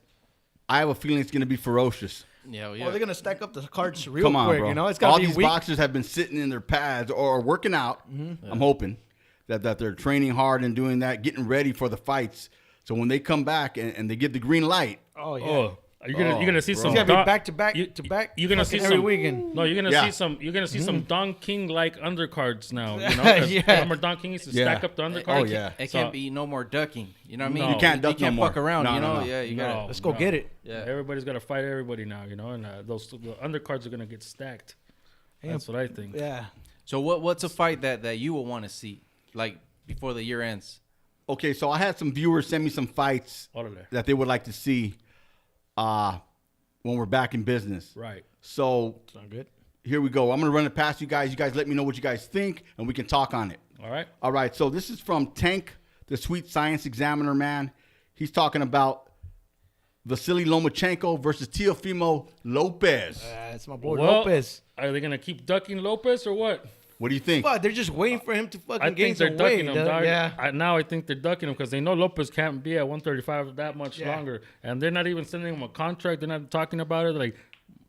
S2: I have a feeling it's going to be ferocious.
S3: Yeah,
S4: Or
S3: yeah.
S4: they're gonna stack up the cards real
S2: Come on,
S4: quick.
S2: bro.
S4: You know, it's
S2: All
S4: gotta be
S2: these
S4: weak.
S2: boxers have been sitting in their pads or working out. I'm hoping that they're training hard and doing that, getting ready for the fights. So when they come back and they give the green light,
S4: Oh yeah.
S1: Oh, You're gonna see
S2: bro.
S1: some.
S4: It's gonna
S1: Don-
S4: be back to back
S1: you-
S4: to back.
S1: You're gonna see
S4: fucking every
S1: some.
S4: weekend.
S1: No, you're gonna
S2: Yeah.
S1: see some. You're gonna see some Don King like undercards now. You know,
S4: Yeah.
S1: remember Don King used to
S2: Yeah.
S1: stack up the undercards.
S2: Oh, yeah.
S3: It
S1: So-
S3: can't be no more ducking. You know what I mean?
S1: No. You
S2: can't duck
S3: You can't
S2: no more.
S3: fuck around.
S2: No,
S3: you
S2: no,
S3: know?
S2: no.
S3: Yeah, you gotta.
S4: Let's go get it.
S3: Yeah.
S1: Everybody's gotta fight everybody now. You know, and those the undercards are gonna get stacked. That's what I think.
S4: Yeah.
S3: So what's a fight that you will want to see like before the year ends?
S2: Okay, so I had some viewers send me some fights
S1: Orale.
S2: that they would like to see when we're back in business.
S1: Right.
S2: So
S4: Sound good?
S2: here we go. I'm going to run it past you guys. You guys let me know what you guys think, and we can talk on it.
S1: All right.
S2: All right, so this is from Tank, the Sweet Science Examiner, man. He's talking about Vasily Lomachenko versus Teofimo Lopez.
S4: That's my boy
S1: Well,
S4: Lopez.
S1: Are they gonna keep ducking Lopez or what?
S2: What do you think?
S4: Fuck, they're just waiting for him to fucking
S1: I
S4: gain
S1: think they're
S4: some
S1: ducking
S4: weight.
S1: him, dog.
S4: Yeah.
S1: Now I think they're ducking him because they know Lopez can't be at 135 that much
S4: Yeah.
S1: longer, and they're not even sending him a contract. They're not talking about it. Like,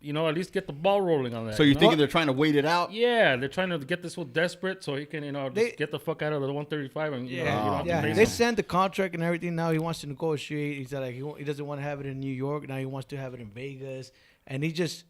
S1: you know, at least get the ball rolling on that.
S2: So you're
S1: know?
S2: thinking they're trying to wait it out?
S1: Yeah, they're trying to get this one desperate so he can, you know, just get the fuck out of the 135 and you know, you don't have to
S4: Yeah,
S1: face
S4: they
S1: him.
S4: sent the contract and everything. Now he wants to negotiate. He said like he doesn't want to have it in New York. Now he wants to have it in Vegas, and he just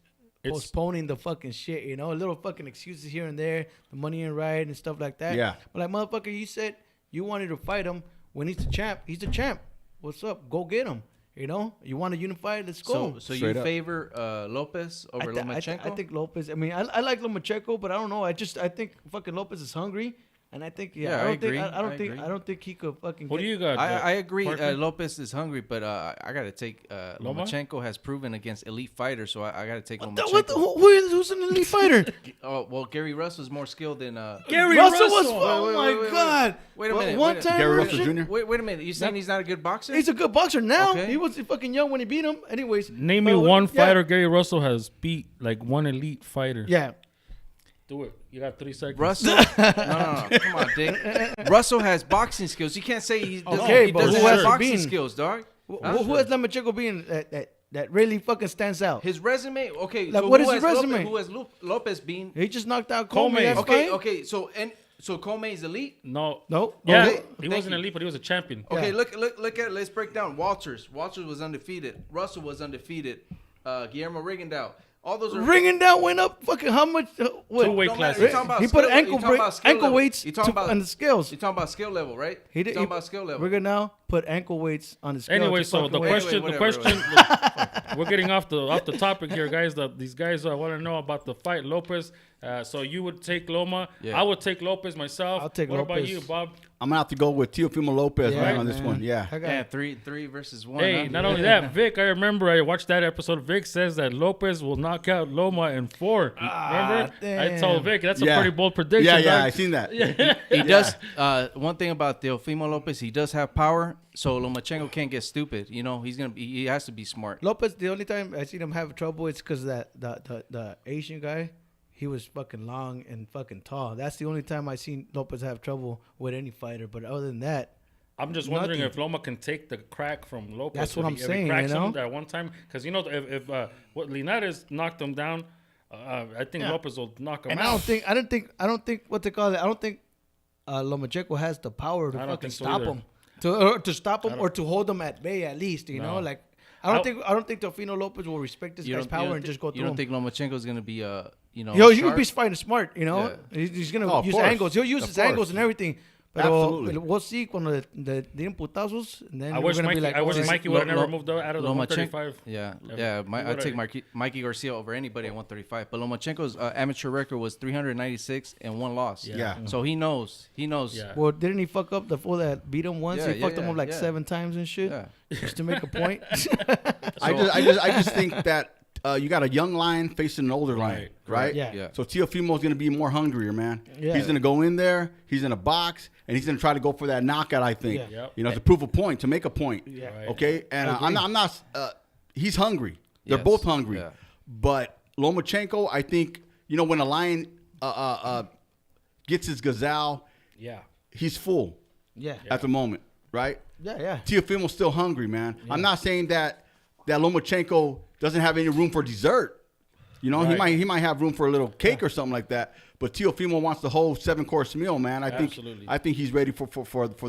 S4: postponing the fucking shit. You know, a little fucking excuses here and there. The money ain't right and stuff like that.
S2: Yeah.
S4: But like motherfucker, you said you wanted to fight him when he's the champ. He's the champ. What's up? Go get him. You know, you want to unify? Let's go.
S3: So you
S2: Straight up.
S3: favor Lopez over Lomachenko?
S4: I think Lopez. I mean, I like Lomachenko, but I don't know. I think fucking Lopez is hungry, and I think
S3: Yeah,
S4: I
S3: I
S4: don't
S3: agree.
S4: think I don't
S3: I
S4: think
S3: agree.
S4: I don't think he could fucking.
S1: What do
S4: get-
S1: you got?
S3: I agree.
S1: Parker?
S3: Lopez is hungry, but I gotta take
S1: Loma?
S3: Lomachenko has proven against elite fighters, so I gotta take Lomachenko.
S4: Who's an elite fighter?
S3: Oh well, Gary Russell's more skilled than
S1: Gary
S4: Russell was.
S1: Russell.
S4: Oh my god!
S3: Wait a minute,
S4: One
S3: wait a-
S4: time,
S2: Gary
S4: Russell-
S2: Russell Jr.?
S3: Wait a minute. You saying he's not a good boxer?
S4: He's a good boxer now.
S3: Okay.
S4: He was fucking young when he beat him. Anyways,
S1: Name me
S4: but
S1: one
S4: yeah.
S1: fighter Gary Russell has beat, like one elite fighter.
S4: Yeah,
S1: Do it. You got 3 seconds.
S3: Russell? no. Come on, Dick. Russell has boxing skills. You can't say he doesn't,
S4: Okay,
S3: he
S4: but
S3: doesn't
S1: who
S3: have
S1: has
S3: boxing
S4: been?
S3: skills, dog.
S4: who has Lomachenko being that really fucking stands out?
S3: His resume, okay.
S4: Like,
S3: so
S4: what
S3: who
S4: is his
S3: has Lopez-
S4: resume?
S3: who has Lopez been?
S4: He just knocked out
S1: Coleman.
S4: Coleman. That's
S3: Okay,
S4: fine.
S3: okay. So Comey is elite.
S1: No.
S4: No.
S1: Yeah,
S4: Okay.
S1: he
S3: Thank
S1: wasn't
S3: you.
S1: elite, but he was a champion.
S3: Okay,
S4: Yeah.
S3: look at. Let's break down. Walters was undefeated. Russell was undefeated. Guillermo Rigondeaux. All those are
S4: Ringing down went up. Fucking how much? What?
S1: Two weight
S3: Don't matter.
S1: classes.
S3: You're talking about
S4: He put
S3: skill-
S4: ankle
S3: you're talking about skill
S4: ankle
S3: level.
S4: weights
S3: You're talking about
S4: on the scales.
S3: You're talking about skill level, right?
S4: He did.
S3: You're talking about skill level.
S4: We're gonna now put ankle weights on the scale.
S1: Anyway,
S4: to
S1: so
S4: fucking
S1: the
S4: weigh.
S1: question,
S3: whatever.
S1: we're getting off the topic here, guys. These guys want to know about the fight, Lopez. So you would take Loma.
S3: Yeah.
S1: I would take Lopez myself.
S4: I'll take
S1: what about
S4: Lopez.
S1: you, Bob?
S2: I'm going to have to go with Teofimo Lopez,
S4: Yeah,
S2: man, on this
S4: man.
S2: one. Yeah.
S4: I got
S3: Yeah, three versus one.
S1: Hey,
S3: huh?
S1: not only that, Vic. I remember I watched that episode. Vic says that Lopez will knock out Loma in 4. Remember? I
S4: damn.
S1: told Vic that's
S2: Yeah.
S1: a pretty bold prediction.
S2: Yeah,
S1: dog.
S2: I seen that.
S3: He does. One thing about Teofimo Lopez, he does have power. So Lomachenko can't get stupid. You know, he has to be smart.
S4: Lopez. The only time I seen him have trouble is because that the Asian guy, he was fucking long and fucking tall. That's the only time I seen Lopez have trouble with any fighter. But other than that,
S1: I'm just wondering
S4: Nothing.
S1: if Loma can take the crack from Lopez.
S4: That's what
S1: If
S4: I'm
S1: if he
S4: saying,
S1: cracks
S4: you know?
S1: him that one time, because you know if what Linares knocked him down, I think
S4: Yeah.
S1: Lopez will knock him
S4: and
S1: out.
S4: I don't think what they call it. I don't think Lomachenko has the power to
S1: I don't
S4: fucking
S1: think so
S4: stop
S1: either.
S4: him. To stop him or to hold him at bay at least. You know,
S1: No.
S4: like I don't think Teofimo Lopez will respect this guy's power and just go through
S3: You
S4: him.
S3: don't think Lomachenko's gonna be
S4: He'll be fighting smart, you know.
S1: Yeah.
S4: He's gonna
S2: Oh, of
S4: use
S2: course.
S4: angles. He'll use
S2: Of
S4: his
S2: course.
S4: angles and everything.
S2: Absolutely.
S4: Pero we'll see cuando the putazos, and then
S1: I
S4: we're
S1: wish
S4: gonna
S1: Mikey,
S4: be like,
S1: I wish
S4: alright.
S1: Mikey would have never moved out of the 135.
S3: Yeah,
S1: Ever.
S3: yeah.
S1: He
S3: I'd
S1: would've-
S3: take Mikey Garcia over anybody at 135. But Lomachenko's amateur record was 396 and 1 loss.
S2: Yeah.
S3: So he knows.
S1: Yeah.
S4: Well, didn't he fuck up the fool that beat him once?
S3: Yeah,
S4: He fucked him
S3: yeah,
S4: up like
S3: yeah.
S4: 7 times and shit,
S3: Yeah.
S4: just to make a point.
S2: I just think that you got a young lion facing an older lion, right?
S4: Yeah.
S3: Yeah.
S2: So Teofimo's going to be more hungrier, man.
S4: Yeah.
S2: He's going to go in there. He's in a box, and he's going to try to go for that knockout. I think,
S4: Yeah.
S1: Yep.
S2: you know, to prove a point, to make a point.
S4: Yeah.
S1: Right.
S2: Okay, and I'm not. He's hungry. They're
S3: Yes.
S2: both hungry.
S3: Yeah.
S2: But Lomachenko, I think, you know, when a lion gets his gazelle,
S1: Yeah.
S2: he's full
S4: yeah,
S2: at the moment, right?
S4: yeah.
S2: Teofimo's still hungry, man. I'm not saying that Lomachenko doesn't have any room for dessert. You know,
S1: Right.
S2: he might have room for a little cake or something like that. But Teofimo wants the whole 7-course meal, man. I
S1: Absolutely.
S2: think he's ready for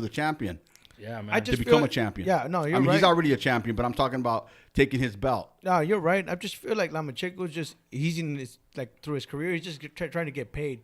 S2: the champion.
S1: Yeah, man.
S4: I just
S2: to become
S4: feel-
S2: a champion.
S4: Yeah, no, you're
S2: I mean,
S4: right.
S2: he's already a champion, but I'm talking about taking his belt.
S4: No, you're right. I just feel like Lomachenko's just he's in his like through his career. He's just trying to get paid.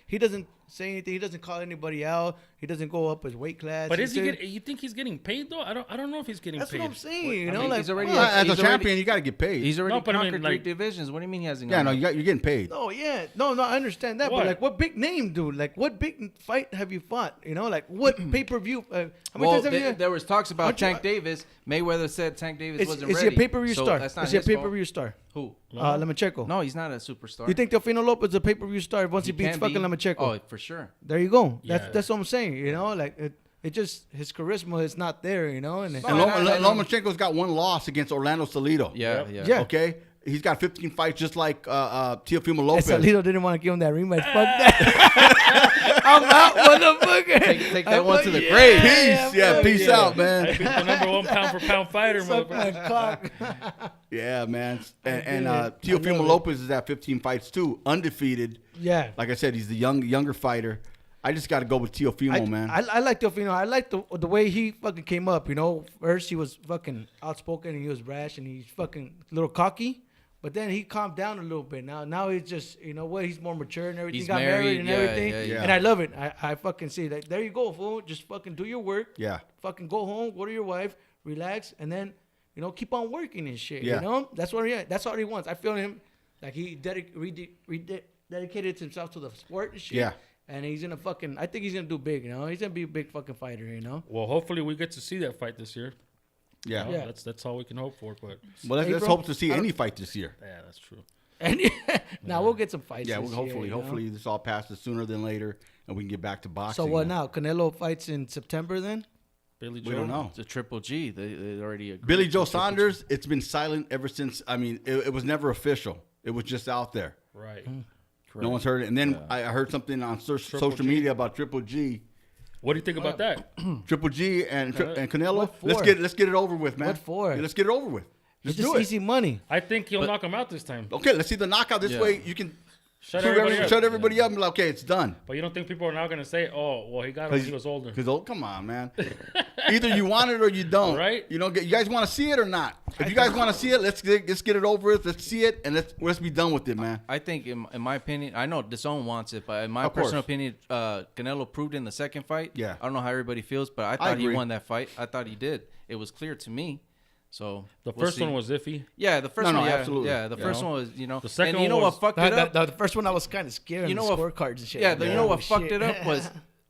S4: He doesn't say anything. He doesn't call anybody out. He doesn't go up his weight class.
S1: But you think he's getting paid though? I don't know if he's getting
S4: That's
S1: paid.
S4: what I'm saying. You
S3: I
S4: know,
S3: mean,
S4: like
S3: he's already
S2: Well, as a
S3: he's already-
S2: champion, you got to get paid.
S3: He's already
S1: No, but I mean,
S3: conquered
S1: like-
S3: 3 divisions. What do you mean he hasn't?
S2: yeah,
S3: gone
S2: no,
S3: up?
S2: you're getting paid.
S4: no, yeah, no, I understand that.
S1: What?
S4: But like, what big name, dude? Like, what big fight have you fought? You know, like what pay per view? How many
S3: Well,
S4: times have you?
S3: there was talks about
S4: Aren't you-
S3: Tank Davis. Mayweather said Tank Davis wasn't
S4: Is
S3: ready.
S4: he a pay per view
S3: so
S4: star?
S3: That's not
S4: Is he a
S3: his
S4: pay
S3: fault.
S4: per view star?
S3: Who?
S4: Lomachenko.
S3: No, he's not a superstar.
S4: You think Teofimo Lopez is a pay per view star once he beats
S3: can
S4: fucking
S3: be.
S4: Lomachenko?
S3: Oh, for sure.
S4: There you go.
S1: Yeah.
S4: That's what I'm saying. You know, like it just his charisma is not there. You know, and
S2: And
S3: No, I know.
S2: Lomachenko's got one loss against Orlando Salido.
S3: Yeah,
S1: Yep.
S3: yeah.
S4: Yeah.
S2: Okay? He's got 15 fights just like Teofimo Lopez.
S4: Salido didn't want to give him that rematch. Fuck that. I'm out, motherfucker.
S3: Take that one to the
S4: Yeah,
S3: grave.
S2: Peace. Yeah,
S4: fuck
S2: peace
S4: yeah.
S2: out,
S1: I
S2: man.
S1: beat the number 1 pound for pound fighter,
S4: Suck my
S1: motherfucker.
S4: cock.
S2: Yeah, man. And
S4: I love
S2: Teofimo
S4: it.
S2: Lopez is at 15 fights too, undefeated.
S4: Yeah.
S2: Like I said, he's the younger fighter. I just got to go with Teofimo, man.
S4: I like Teofimo. I like the way he fucking came up. You know, first he was fucking outspoken and he was brash and he's fucking a little cocky. But then he calmed down a little bit. Now he's just, you know what? He's more mature and everything.
S3: He's
S4: Got married
S3: married,
S4: and
S3: yeah,
S4: everything.
S3: yeah.
S4: And I love it. I fucking see like there you go, fool. Just fucking do your work.
S2: Yeah.
S4: Fucking go home, go to your wife, relax, and then you know keep on working and shit.
S2: Yeah.
S4: You know that's what that's all he wants. I feel him like he dedicated himself to the sport and shit.
S2: Yeah.
S4: And he's gonna fucking. I think he's gonna do big. You know, he's gonna be a big fucking fighter. You know.
S1: Well, hopefully we get to see that fight this year.
S2: Yeah.
S1: You know,
S4: Yeah.
S1: That's all we can hope for. But
S2: Well, let's
S4: April?
S2: hope to see
S4: I don't-
S2: any fight this year.
S1: yeah, that's true.
S4: And now we'll get some fights.
S2: Yeah,
S4: this
S2: well, hopefully,
S4: year, you know?
S2: hopefully this all passes sooner than later, and we can get back to boxing.
S4: So what
S2: man.
S4: now? Canelo fights in September then?
S1: Billy Joe.
S2: We don't know.
S3: It's a Triple G. They already agreed.
S2: Billy Joe
S3: to Triple G.
S2: Saunders, it's been silent ever since. I mean, it was never official. It was just out there.
S1: Right.
S2: No one's heard it. And then I heard something on social
S1: G.
S2: media about Triple G.
S1: What do you think about that?
S2: Triple G and Canelo.
S4: What for?
S2: Let's get it over with, man.
S4: What for?
S2: Yeah, let's get it over with.
S4: It's
S2: Just
S4: just
S2: do it.
S4: easy money.
S1: I think he'll knock him out this time.
S2: Okay, let's see the knockout. This
S3: Yeah.
S2: way you can
S1: Shut everybody up.
S2: shut everybody up and be like, okay, it's done.
S1: But you don't think people are now going to say, "Oh, well, he got him when he was older."
S2: Because come on, man. Either you want it or you don't.
S1: Right?
S2: You know, you guys want to see it or not? If you guys want to see it, let's get it over with. Let's see it and let's be done with it, man.
S3: I think, in my opinion, I know DAZN wants it, but in my
S2: Of course.
S3: personal opinion, Canelo proved in the second fight.
S2: Yeah.
S3: I don't know how everybody feels, but I thought he
S2: agree.
S3: won that fight. I thought he did. It was clear to me. So
S1: The
S3: we'll
S1: first
S3: see.
S1: one was iffy.
S3: Yeah, the first
S2: No, no,
S3: one. Yeah,
S2: absolutely.
S3: Yeah, the
S2: You
S3: first
S2: know?
S3: one was, you know.
S1: The second
S3: and you know
S1: one
S3: what
S1: was-
S3: fucked it up?
S4: The first one I was kind of scared.
S3: You
S4: You
S3: know
S4: know,
S3: what-
S4: scorecards and shit.
S3: Yeah,
S4: like
S3: you
S4: that.
S3: know
S4: Oh,
S3: what fucked
S4: shit.
S3: it up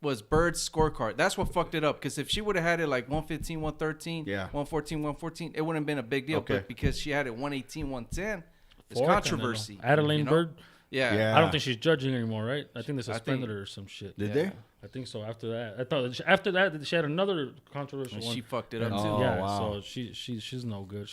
S3: was Bird's scorecard. That's what fucked it up. Because if she would have had it like 115, 113,
S2: Yeah.
S3: 114, 114, it wouldn't have been a big deal.
S2: Okay.
S3: But because she had it 118, 110, it's
S1: For
S3: controversy.
S1: Canelo. Adeline
S3: you know?
S1: Bird.
S3: Yeah.
S2: Yeah.
S1: I don't think she's judging anymore, right? I think they
S3: I
S1: suspended
S3: think-
S1: her or some shit.
S2: Did
S3: Yeah.
S2: they?
S1: I think so. After that, I thought after that she had another controversial
S3: And
S1: one.
S3: she fucked it up
S1: And
S3: too.
S2: Oh,
S1: yeah,
S2: wow.
S1: so she's no good.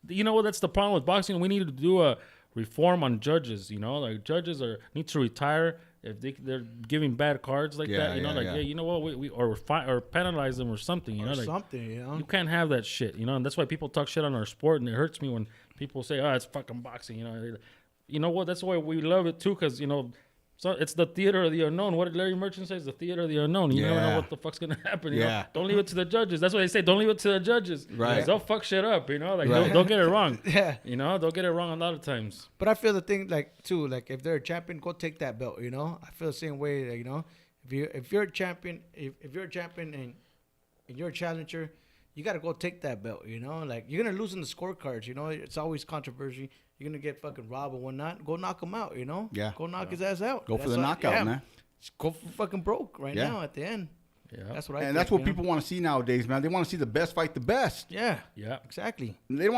S1: You know what? That's the problem with boxing. We need to do a reform on judges. You know, like judges need to retire if they're giving bad cards like
S2: Yeah,
S1: that. You know,
S2: yeah,
S1: like
S2: yeah.
S1: you know what? We or penalize them or something. You know,
S4: Or
S1: like
S4: something, you know.
S1: you can't have that shit. You know, and that's why people talk shit on our sport, and it hurts me when people say, "Oh, it's fucking boxing." You know what? That's why we love it too, because you know. So it's the theater of the unknown. What did Larry Merchant say? It's the theater of the unknown. You never
S2: Yeah.
S1: know what the fuck's gonna happen. You know?
S2: Yeah.
S1: Don't leave it to the judges. That's what they say. Don't leave it to the judges.
S2: Right.
S1: 'Cause they'll fuck shit up. You know, like
S2: Right.
S1: they'll get it wrong.
S4: Yeah.
S1: You know, they'll get it wrong a lot of times.
S4: But I feel the thing like too, like if they're a champion, go take that belt. You know, I feel the same way. Like, you know, if you're a champion, if you're a champion and you're a challenger, you gotta go take that belt. You know, like you're gonna lose in the scorecards. You know, it's always controversy. You're gonna get fucking robbed or whatnot. Go knock him out. You know.
S2: Yeah.
S4: Go knock his ass out.
S2: Go for
S4: That's
S2: the
S4: what-
S2: knockout,
S4: yeah.
S2: man.
S4: Just go for fucking broke right
S2: Yeah.
S4: now at the end.
S1: Yeah.
S4: That's what I.
S2: And
S4: think,
S2: that's what
S4: you know?
S2: people want to see nowadays, man. They want to see the best fight the best.
S4: Yeah.
S1: Yeah.
S4: Exactly.
S2: They don't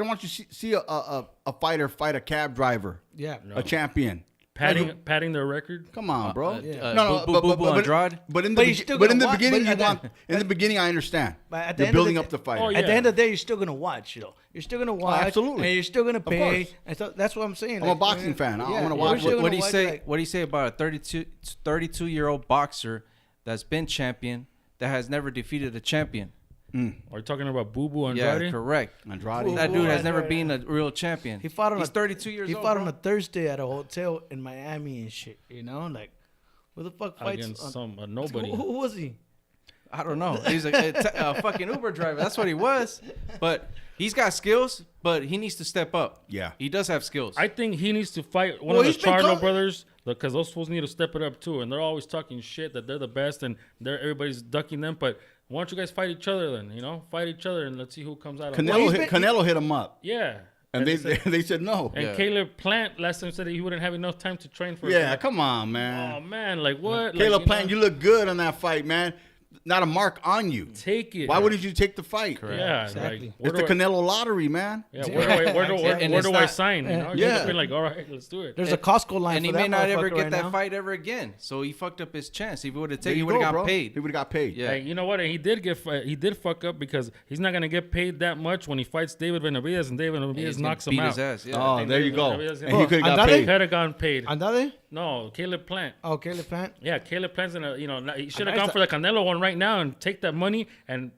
S2: want you to see a fighter fight a cab driver,
S4: Yeah.
S2: a champion.
S1: Patting their record.
S2: Come on, bro.
S4: yeah.
S3: Boo Andrade.
S2: But in
S4: But
S2: the
S4: you're still
S2: but in
S4: gonna
S2: the
S4: watch-
S2: beginning,
S4: but
S2: you
S4: at
S2: want
S4: the-
S2: in the beginning. I understand.
S4: But at the
S2: They're
S4: end of
S2: building
S4: the
S2: up the
S4: day-
S2: fight.
S1: Oh, yeah.
S4: At the end of the day, you're still gonna watch, you know. You're still gonna watch,
S2: absolutely.
S4: and you're still gonna pay.
S2: course.
S4: And so that's what I'm saying.
S2: I'm a boxing fan. I wanna
S4: you're
S2: watch
S4: still
S2: it.
S4: gonna
S3: What do you
S4: watch,
S3: say?
S4: like-
S3: What do you say about a 32-year-old boxer that's been champion that has never defeated a champion?
S1: Are you talking about Boo Boo
S3: Yeah,
S1: Andrade?
S3: correct.
S2: Andrade.
S3: That dude has
S4: Andrade.
S3: never been a real champion.
S4: He fought on
S3: He's
S4: a
S3: 32 years
S4: He
S3: old.
S4: fought
S3: bro.
S4: on a Thursday at a hotel in Miami and shit. You know, like who the fuck fights
S1: Against
S4: on-
S1: some nobody.
S4: Who was he?
S3: I don't know. He's a fucking Uber driver. That's what he was. But he's got skills, but he needs to step up.
S2: Yeah.
S3: He does have skills.
S1: I think he needs to fight one
S2: Well,
S1: of the
S2: he's been
S1: Charlo
S2: called-
S1: brothers because those fools need to step it up too. And they're always talking shit that they're the best and everybody's ducking them. But why don't you guys fight each other then? Fight each other and let's see who comes out.
S2: Canelo hit him up.
S1: Yeah.
S2: And they said no.
S1: And
S3: Yeah.
S1: Caleb Plant last time said that he wouldn't have enough time to train for.
S2: Yeah, come on, man.
S1: Oh man, like what?
S2: Caleb Plant, you look good on that fight, man. Not a mark on you.
S1: take it.
S2: Why wouldn't you take the fight?
S3: Correct.
S1: Yeah,
S4: Exactly.
S1: like
S2: It's the Canelo lottery, man.
S1: Yeah, where do I sign?
S2: Yeah.
S1: Yeah. Be like, all right, let's do it.
S4: There's a Costco line
S3: and
S4: for
S3: he
S4: that
S3: may not ever
S4: motherfucker
S3: get
S4: right
S3: that
S4: now.
S3: fight ever again. So he fucked up his chance. If he would have
S2: There
S3: taken, he
S2: you
S3: would have
S2: go,
S3: got
S2: bro.
S3: paid.
S2: He would have got paid.
S3: Yeah.
S1: Hey, you know what? He did fuck up because he's not gonna get paid that much when he fights David Benavidez and David
S3: And he's
S1: Benavidez
S3: gonna
S1: knocks him
S3: beat
S1: out.
S3: his ass. Yeah.
S2: Oh, there you go.
S1: And
S2: And he could have got
S4: Andrade?
S2: paid.
S1: Could have gone paid.
S4: Andrade?
S1: No, Caleb Plant.
S4: Oh, Caleb Plant.
S1: Yeah, Caleb Plant's he should have
S4: Nice
S1: gone for the Canelo one right now and take that money and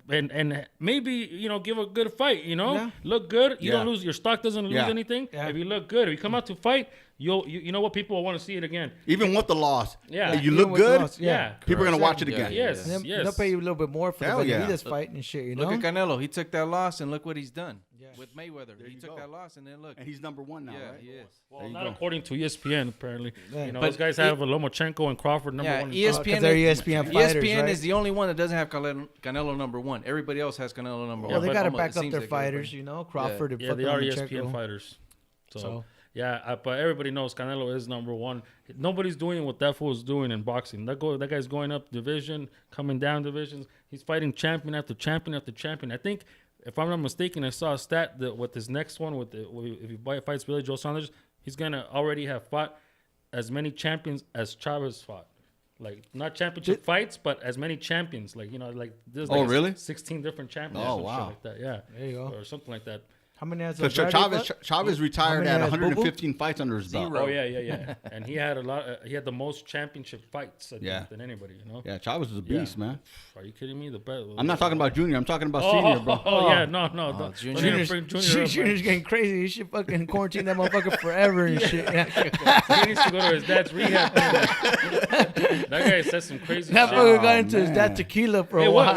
S1: maybe give a good fight.
S4: Yeah.
S1: Look good. You
S2: Yeah.
S1: don't lose your stock. Doesn't lose
S2: Yeah.
S1: anything.
S4: Yeah.
S1: If you look good, if you come out to fight, you know what, people will want to see it again.
S2: Even with the loss.
S1: Yeah.
S2: You
S4: Even
S2: look
S4: with the
S2: good.
S4: loss,
S1: Yeah.
S2: People are going to watch it
S3: Yeah,
S2: again.
S3: yeah.
S1: Yes,
S4: And
S1: yes.
S4: they'll pay you a little bit more for
S2: Hell
S4: the
S2: yeah.
S4: Benavidez fight and shit,
S3: Look at Canelo. He took that loss and look what he's done with Mayweather. He
S2: you
S3: took
S2: go.
S3: that loss and then look.
S2: And he's number one now,
S3: Yeah,
S2: right?
S3: he is.
S1: Well,
S2: There you
S1: not
S2: go.
S1: according to ESPN, apparently.
S4: Yeah.
S1: Those guys have Lomachenko and Crawford number
S3: Yeah,
S1: one.
S3: ESPN.
S4: because they're ESPN fighters,
S3: ESPN
S4: right?
S3: is the only one that doesn't have Canelo number one. Everybody else has Canelo number
S4: Well,
S3: one.
S4: they
S1: but
S4: got to
S3: Almost-
S4: back
S3: it
S4: up
S3: seems
S4: their
S3: like
S4: fighters,
S3: everybody.
S4: Crawford and
S1: Yeah,
S4: fucking
S1: they are
S4: Lomachenko.
S1: ESPN fighters.
S4: So-
S1: Yeah, but everybody knows Canelo is number one. Nobody's doing what that fool's doing in boxing. That guy's going up division, coming down divisions. He's fighting champion after champion after champion. I think, if I'm not mistaken, I saw a stat that with his next one, if he fights Billy Joe Saunders, he's gonna already have fought as many champions as Chavez fought. Like, not championship fights, but as many champions. Like, there's
S2: Oh, really?
S1: 16 different champions.
S2: Oh,
S1: or some
S2: wow.
S1: shit like that. Yeah.
S4: There you go.
S1: Or something like that.
S4: How many has
S2: Because
S4: Andrade fought?
S2: Chavez retired
S4: many
S2: at
S4: has
S2: 115 fights under his belt.
S3: Zero.
S1: Oh yeah. And he had he had the most championship fights, I think,
S2: Yeah.
S1: than anybody.
S2: Yeah, Chavez is a beast, man.
S1: Are you kidding me? The best.
S2: I'm not talking about Junior. I'm talking about Senior, bro.
S1: Oh yeah, no. don't-
S3: Junior.
S1: don't even bring Junior up,
S4: Junior's getting crazy. You should fucking quarantine that motherfucker forever and shit.
S1: man. He needs to go to his dad's rehab. That guy said some crazy
S4: That
S1: shit.
S4: fucker got into his
S2: man.
S4: dad tequila for
S1: Hey,
S4: a while.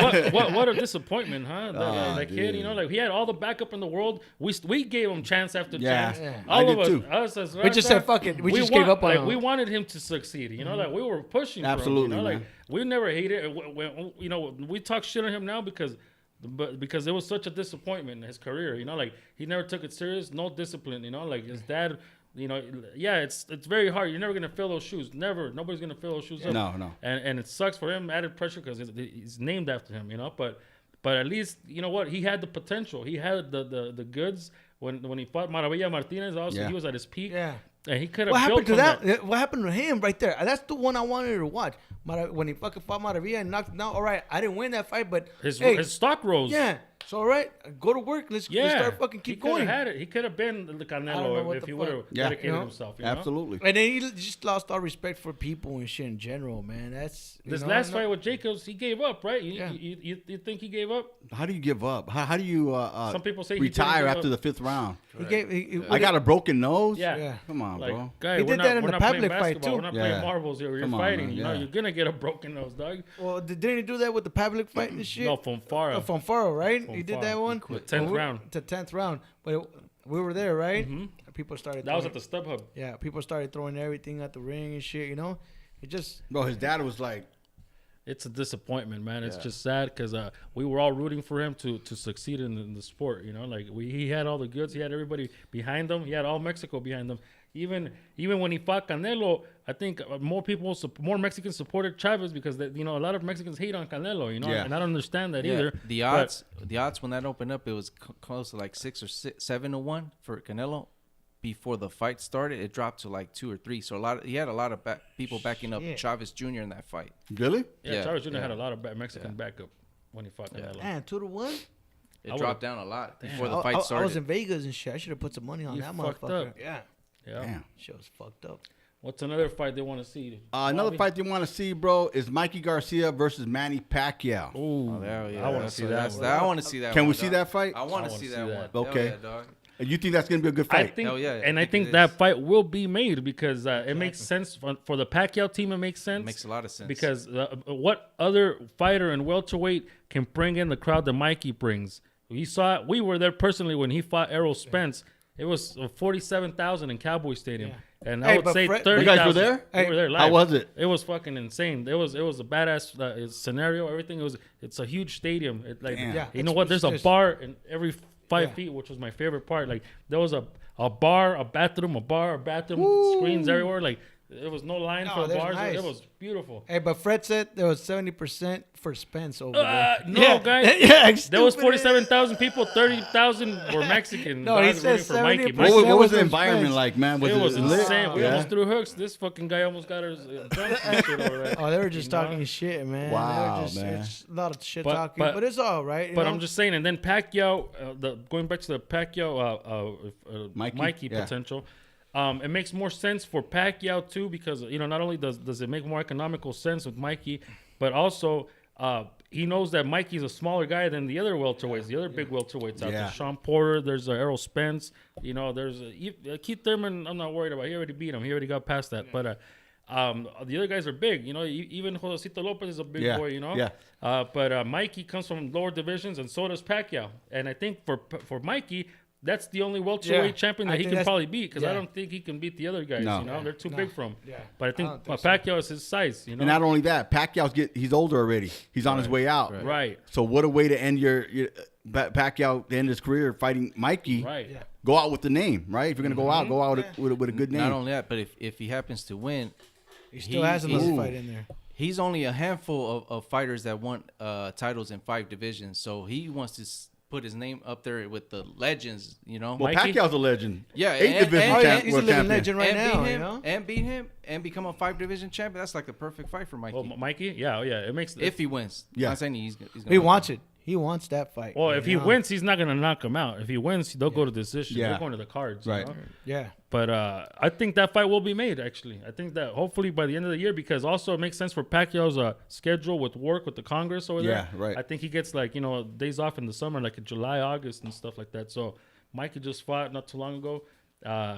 S1: what a disappointment, huh? That kid,
S2: dude.
S1: like he had all the backup in the world. We gave him chance after
S2: Yeah.
S1: chance.
S2: Yeah.
S1: All
S2: I
S1: of
S2: did
S1: us,
S2: too.
S1: us as
S4: We just said, fuck it. We just gave up on him.
S1: We wanted him to succeed. Like we were pushing.
S2: Absolutely,
S1: for him,
S2: man.
S1: Like we never hated it. We talk shit on him now because it was such a disappointment in his career. Like he never took it serious. No discipline. Like his dad. Yeah, it's very hard. You're never gonna fill those shoes. Never. Nobody's gonna fill those shoes up.
S2: No.
S1: And it sucks for him. Added pressure because he's named after him. But at least he had the potential. He had the goods when he fought Maravilla Martinez. Also,
S2: Yeah.
S1: he was at his peak.
S4: Yeah.
S1: And he could have.
S4: What happened to
S1: built from
S4: that? What happened to him right there? That's the one I wanted to watch. When he fucking fought Maravilla and knocked him out. All right, I didn't win that fight, but
S1: His
S4: hey,
S1: stock rose.
S4: yeah. So all right, go to work. Let's start fucking keep
S1: he
S4: going.
S1: had it. He could have been the
S4: I don't know
S1: Canelo
S4: what
S1: if
S4: the
S1: he
S4: fuck.
S1: would have
S2: Yeah.
S1: dedicated himself.
S2: Absolutely.
S4: And then he just lost all respect for people and shit in general, man. That's
S1: This last fight with Jacobs, he gave up, right? You think he gave up?
S2: How do you give up? How do you
S1: Some people say he
S2: retire
S1: didn't give
S2: after
S1: up.
S2: the 5th round?
S4: he gave.
S2: I got a broken nose?
S1: Yeah.
S4: Yeah.
S2: Come on,
S1: Like,
S2: bro.
S1: guy,
S4: He
S1: we're
S4: did
S1: not,
S4: that in
S1: we're
S4: the
S1: not playing
S4: public fight,
S1: basketball.
S4: too.
S1: We're not
S2: Yeah.
S1: playing marbles here. You're
S2: Come on,
S1: fighting.
S2: man.
S1: You know,
S2: Yeah.
S1: you're gonna get a broken nose, dog.
S4: Well, didn't he do that with the public fight and shit?
S1: No, from Farah.
S4: From Faro, right?
S1: From
S4: He did
S1: Faro.
S4: that one.
S1: He quit. 10th round.
S4: The 10th round. But we were there, right? People started.
S1: That was at
S4: throwing-
S1: the StubHub.
S4: Yeah, people started throwing everything at the ring and shit. It just.
S2: Bro, his dad was like,
S1: It's a disappointment, man. It's just sad because we were all rooting for him to succeed in the sport. Like he had all the goods. He had everybody behind him. He had all Mexico behind him. Even when he fought Canelo, I think more Mexicans supported Chavez because a lot of Mexicans hate on Canelo.
S2: Yeah.
S1: And I don't understand that
S3: Yeah,
S1: either.
S3: the odds when that opened up, it was close to like 6 or 7 to 1 for Canelo. Before the fight started, it dropped to like 2 or 3. So he had a lot of people backing up
S4: Shit.
S3: Chavez Jr. in that fight.
S2: really?
S1: Yeah, Chavez Jr.
S3: yeah.
S1: had a lot of Mexican backup when he fought Canelo.
S4: Man, 2-1.
S3: It dropped down a lot before the
S4: I
S3: fight started.
S4: was in Vegas and shit. I should have put some money on
S1: You
S4: that
S1: fucked
S4: motherfucker.
S1: up.
S4: Yeah,
S1: Yeah.
S2: Damn.
S4: shit was fucked up.
S1: What's another fight they want to see?
S2: Another
S1: Bobby?
S2: fight you want to see, bro, is Mikey Garcia versus Manny Pacquiao.
S1: Ooh,
S3: Oh, yeah,
S1: I want to
S3: that's-
S1: see
S3: that's-
S1: that.
S3: I want to see that.
S2: Can
S3: one,
S2: we see
S3: dog.
S2: that fight?
S3: I want to see that one.
S2: Okay.
S3: Hell yeah, dog.
S2: And you think that's going to be a good
S1: I
S2: fight?
S1: think,
S3: Hell yeah,
S1: and I think
S3: it
S1: that
S3: is.
S1: fight will be made because it makes sense for the Pacquiao team. It makes sense.
S3: It makes a lot of sense.
S1: Because what other fighter in welterweight can bring in the crowd that Mikey brings? We saw it. We were there personally when he fought Errol Spence. It was 47,000 in Cowboy Stadium, and I
S4: Hey,
S1: would
S4: but
S1: say
S4: Fred-
S1: 30,000.
S2: You guys were there?
S1: We were there live.
S2: How was it?
S1: It was fucking insane. It was a badass scenario. Everything. It's a huge stadium.
S2: Damn.
S4: Yeah,
S1: you know
S4: it's-
S1: what? There's a
S4: it's just-
S1: bar in every 5
S4: Yeah.
S1: feet, which was my favorite part. Like there was a bar, a bathroom, screens everywhere. Like there was no line
S4: Oh,
S1: for
S4: that's
S1: bars.
S4: nice.
S1: It was beautiful.
S4: Hey, but Fred said there was 70% for Spence over there.
S1: No, guys.
S4: Yeah,
S1: There was
S4: stupid.
S1: 47,000 people. 30,000 were Mexican.
S4: No, he
S1: guys
S4: said
S1: rooting for Mikey.
S4: 70%.
S1: Mikey
S2: What was the
S4: was
S2: environment
S4: Spence.
S2: like, man?
S1: it was
S2: lit?
S1: insane. We
S2: Yeah.
S1: almost threw hooks. This fucking guy almost got his drunk and shit over there.
S4: Oh, they were just
S1: You know?
S4: talking shit, man.
S2: Wow,
S4: they were just,
S2: man.
S4: It's a lot of shit
S1: But-
S4: talking,
S1: but-
S4: but it's all right. you
S1: But
S4: know?
S1: I'm just saying, and then Pacquiao, going back to the Pacquiao Mikey
S2: Yeah.
S1: potential, it makes more sense for Pacquiao too because not only does it make more economical sense with Mikey, but also he knows that Mikey's a smaller guy than the other welterweights, the other big welterweights out
S2: Yeah.
S1: there. Sean Porter, there's Errol Spence, there's Keith Thurman. I'm not worried about. He already beat him. He already got past that. But the other guys are big. Even Josecito Lopez is a big
S2: Yeah.
S1: boy.
S2: Yeah.
S1: But Mikey comes from lower divisions, and so does Pacquiao. And I think for Mikey, that's the only welterweight
S4: Yeah,
S1: champion
S4: I
S1: that he
S4: think
S1: can
S4: that's-
S1: probably beat because I
S4: yeah.
S1: don't think he can beat the other guys.
S2: No.
S1: They're too
S4: No.
S1: big for him.
S4: Yeah.
S1: But I
S4: I
S1: think
S4: don't think so.
S1: Pacquiao is his size.
S2: And not only that, he's older already. He's on his way out.
S1: Right.
S2: So what a way to end your Pacquiao to end his career fighting Mikey.
S1: Right.
S4: Yeah.
S2: Go out with the name, right? If you're gonna go out with a good name.
S3: Not only that, but if he happens to win,
S4: he still
S3: he-
S4: has another
S2: Ooh.
S4: fight in there.
S3: he's only a handful of fighters that won titles in 5 divisions. So he wants to put his name up there with the legends,
S2: well,
S1: Mikey?
S2: Pacquiao's a legend.
S3: Yeah,
S2: 8 division
S3: and-
S2: champ,
S4: he's a
S2: world
S4: living
S2: champion.
S4: legend right
S3: and
S4: now.
S3: beat
S4: You
S3: him,
S4: know?
S3: and beat him, and become a 5 division champion. That's like the perfect fight for Mikey.
S1: Well, Mikey, yeah, it makes.
S3: if he wins,
S2: Yeah.
S3: I'm saying he's gonna
S4: He
S3: win.
S4: wants it. He wants that fight.
S1: well,
S4: you
S1: if he
S4: know?
S1: wins, he's not gonna knock him out. If he wins, they'll go to decision.
S2: Yeah.
S1: They're going to the cards.
S2: Right.
S4: Yeah.
S1: But I think that fight will be made. Actually, I think that hopefully by the end of the year, because also it makes sense for Pacquiao's schedule with work with the Congress over there.
S2: Yeah, right.
S1: I think he gets days off in the summer, like in July, August, and stuff like that. So Mikey just fought not too long ago.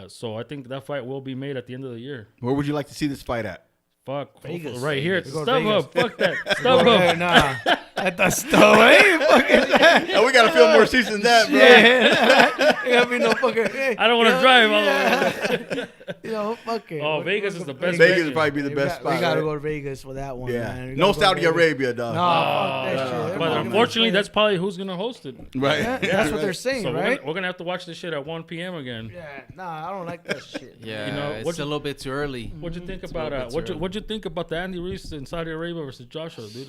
S1: So I think that fight will be made at the end of the year.
S2: Where would you like to see this fight at?
S1: Fuck,
S4: Vegas.
S1: right here at
S4: We go to
S1: StubHub. Fuck that,
S4: Oh,
S1: StubHub.
S4: yeah, nah. At the stove. Hey, fucking
S2: Oh, we gotta fill more seats than that, bro.
S4: yeah. Ain't gonna be no fucking. Hey,
S1: I don't want to drive all the way.
S4: Fucking.
S1: Oh, Vegas is the best.
S2: Vegas
S1: venue.
S2: would probably be the
S4: We
S2: best
S4: got- We
S2: spot.
S4: gotta
S2: right?
S4: go to Vegas for that one.
S2: Yeah.
S4: Man. We
S2: No
S4: gotta go to
S2: Saudi
S4: Vegas.
S2: Arabia, dog.
S4: No, fuck that shit.
S1: But
S4: Everybody
S1: unfortunately,
S4: gonna
S1: that's probably who's gonna host it.
S2: Right.
S4: Yeah, that's what they're saying,
S1: So
S4: right?
S1: we're gonna have to watch this shit at 1 p.m. again.
S4: Yeah, nah, I don't like that shit.
S3: Yeah,
S1: what'd
S3: it's
S1: you-
S3: a little bit too early.
S1: What'd you think
S3: It's a
S1: about
S3: little bit too early.
S1: what'd you think about the Andy Ruiz in Saudi Arabia versus Joshua, dude?